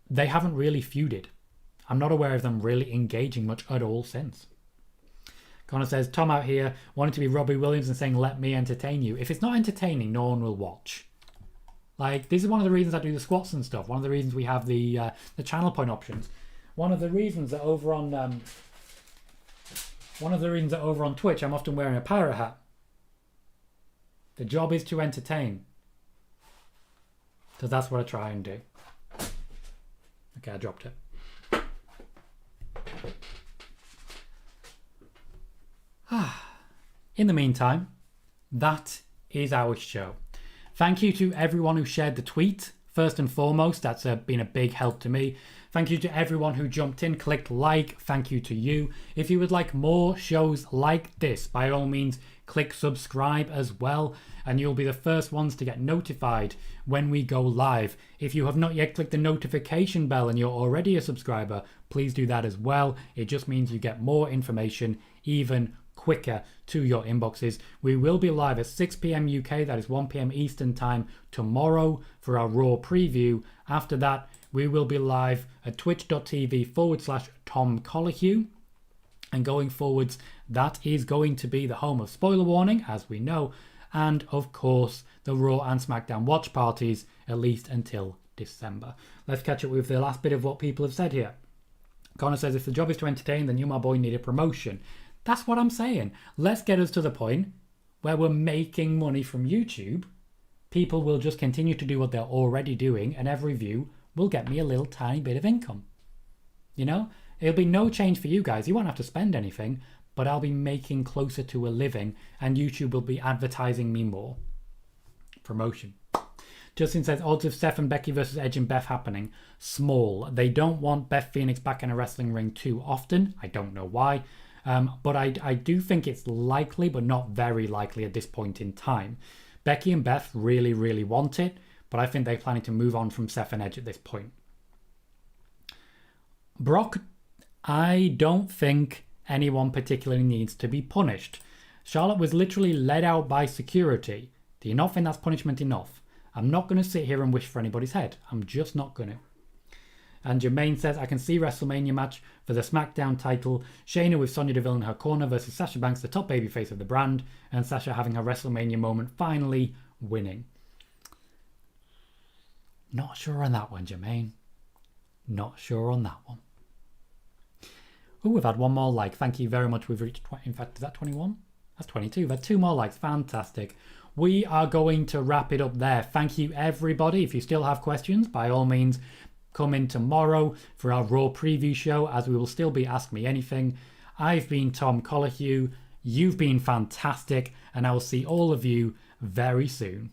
they haven't really feuded. I'm not aware of them really engaging much at all since. Connor says, Tom out here wanting to be Robbie Williams and saying, let me entertain you. If it's not entertaining, no one will watch. Like, this is one of the reasons I do the squats and stuff. One of the reasons we have the channel point options. One of the reasons that over on Twitch I'm often wearing a pirate hat. The job is to entertain. So that's what I try and do. Okay, I dropped it. In the meantime, that is our show. Thank you to everyone who shared the tweet. First and foremost, that's been a big help to me. Thank you to everyone who jumped in, clicked like. Thank you to you. If you would like more shows like this, by all means, click subscribe as well, and you'll be the first ones to get notified when we go live. If you have not yet clicked the notification bell and you're already a subscriber, please do that as well. It just means you get more information even quicker to your inboxes. We will be live at 6 p.m. UK, that is 1 p.m. Eastern time tomorrow for our Raw preview. After that, we will be live at twitch.tv/Tom Colohue. And going forwards, that is going to be the home of spoiler warning, as we know, and of course the Raw and SmackDown watch parties, at least until December. Let's catch up with the last bit of what people have said here. Connor says, if the job is to entertain, then you, my boy, need a promotion. That's what I'm saying. Let's get us to the point where we're making money from YouTube. People will just continue to do what they're already doing, and every view will get me a little tiny bit of income. You know? It'll be no change for you guys. You won't have to spend anything, but I'll be making closer to a living, and YouTube will be advertising me more. Promotion. Justin says, odds of Seth and Becky versus Edge and Beth happening. Small. They don't want Beth Phoenix back in a wrestling ring too often. I don't know why. But I do think it's likely, but not very likely at this point in time. Becky and Beth really, really want it, but I think they're planning to move on from Seth and Edge at this point. Brock, I don't think anyone particularly needs to be punished. Charlotte was literally led out by security. Do you not think that's punishment enough? I'm not going to sit here and wish for anybody's head. I'm just not going to. And Jermaine says, I can see WrestleMania match for the SmackDown title. Shayna with Sonya Deville in her corner versus Sasha Banks, the top babyface of the brand. And Sasha having her WrestleMania moment, finally winning. Not sure on that one, Jermaine. Not sure on that one. Oh, we've had one more like. Thank you very much. We've reached, in fact, is that 21? That's 22. We've had 2 more likes. Fantastic. We are going to wrap it up there. Thank you, everybody. If you still have questions, by all means, come in tomorrow for our Raw preview show, as we will still be Ask Me Anything. I've been Tom Colohue. You've been fantastic, and I will see all of you very soon.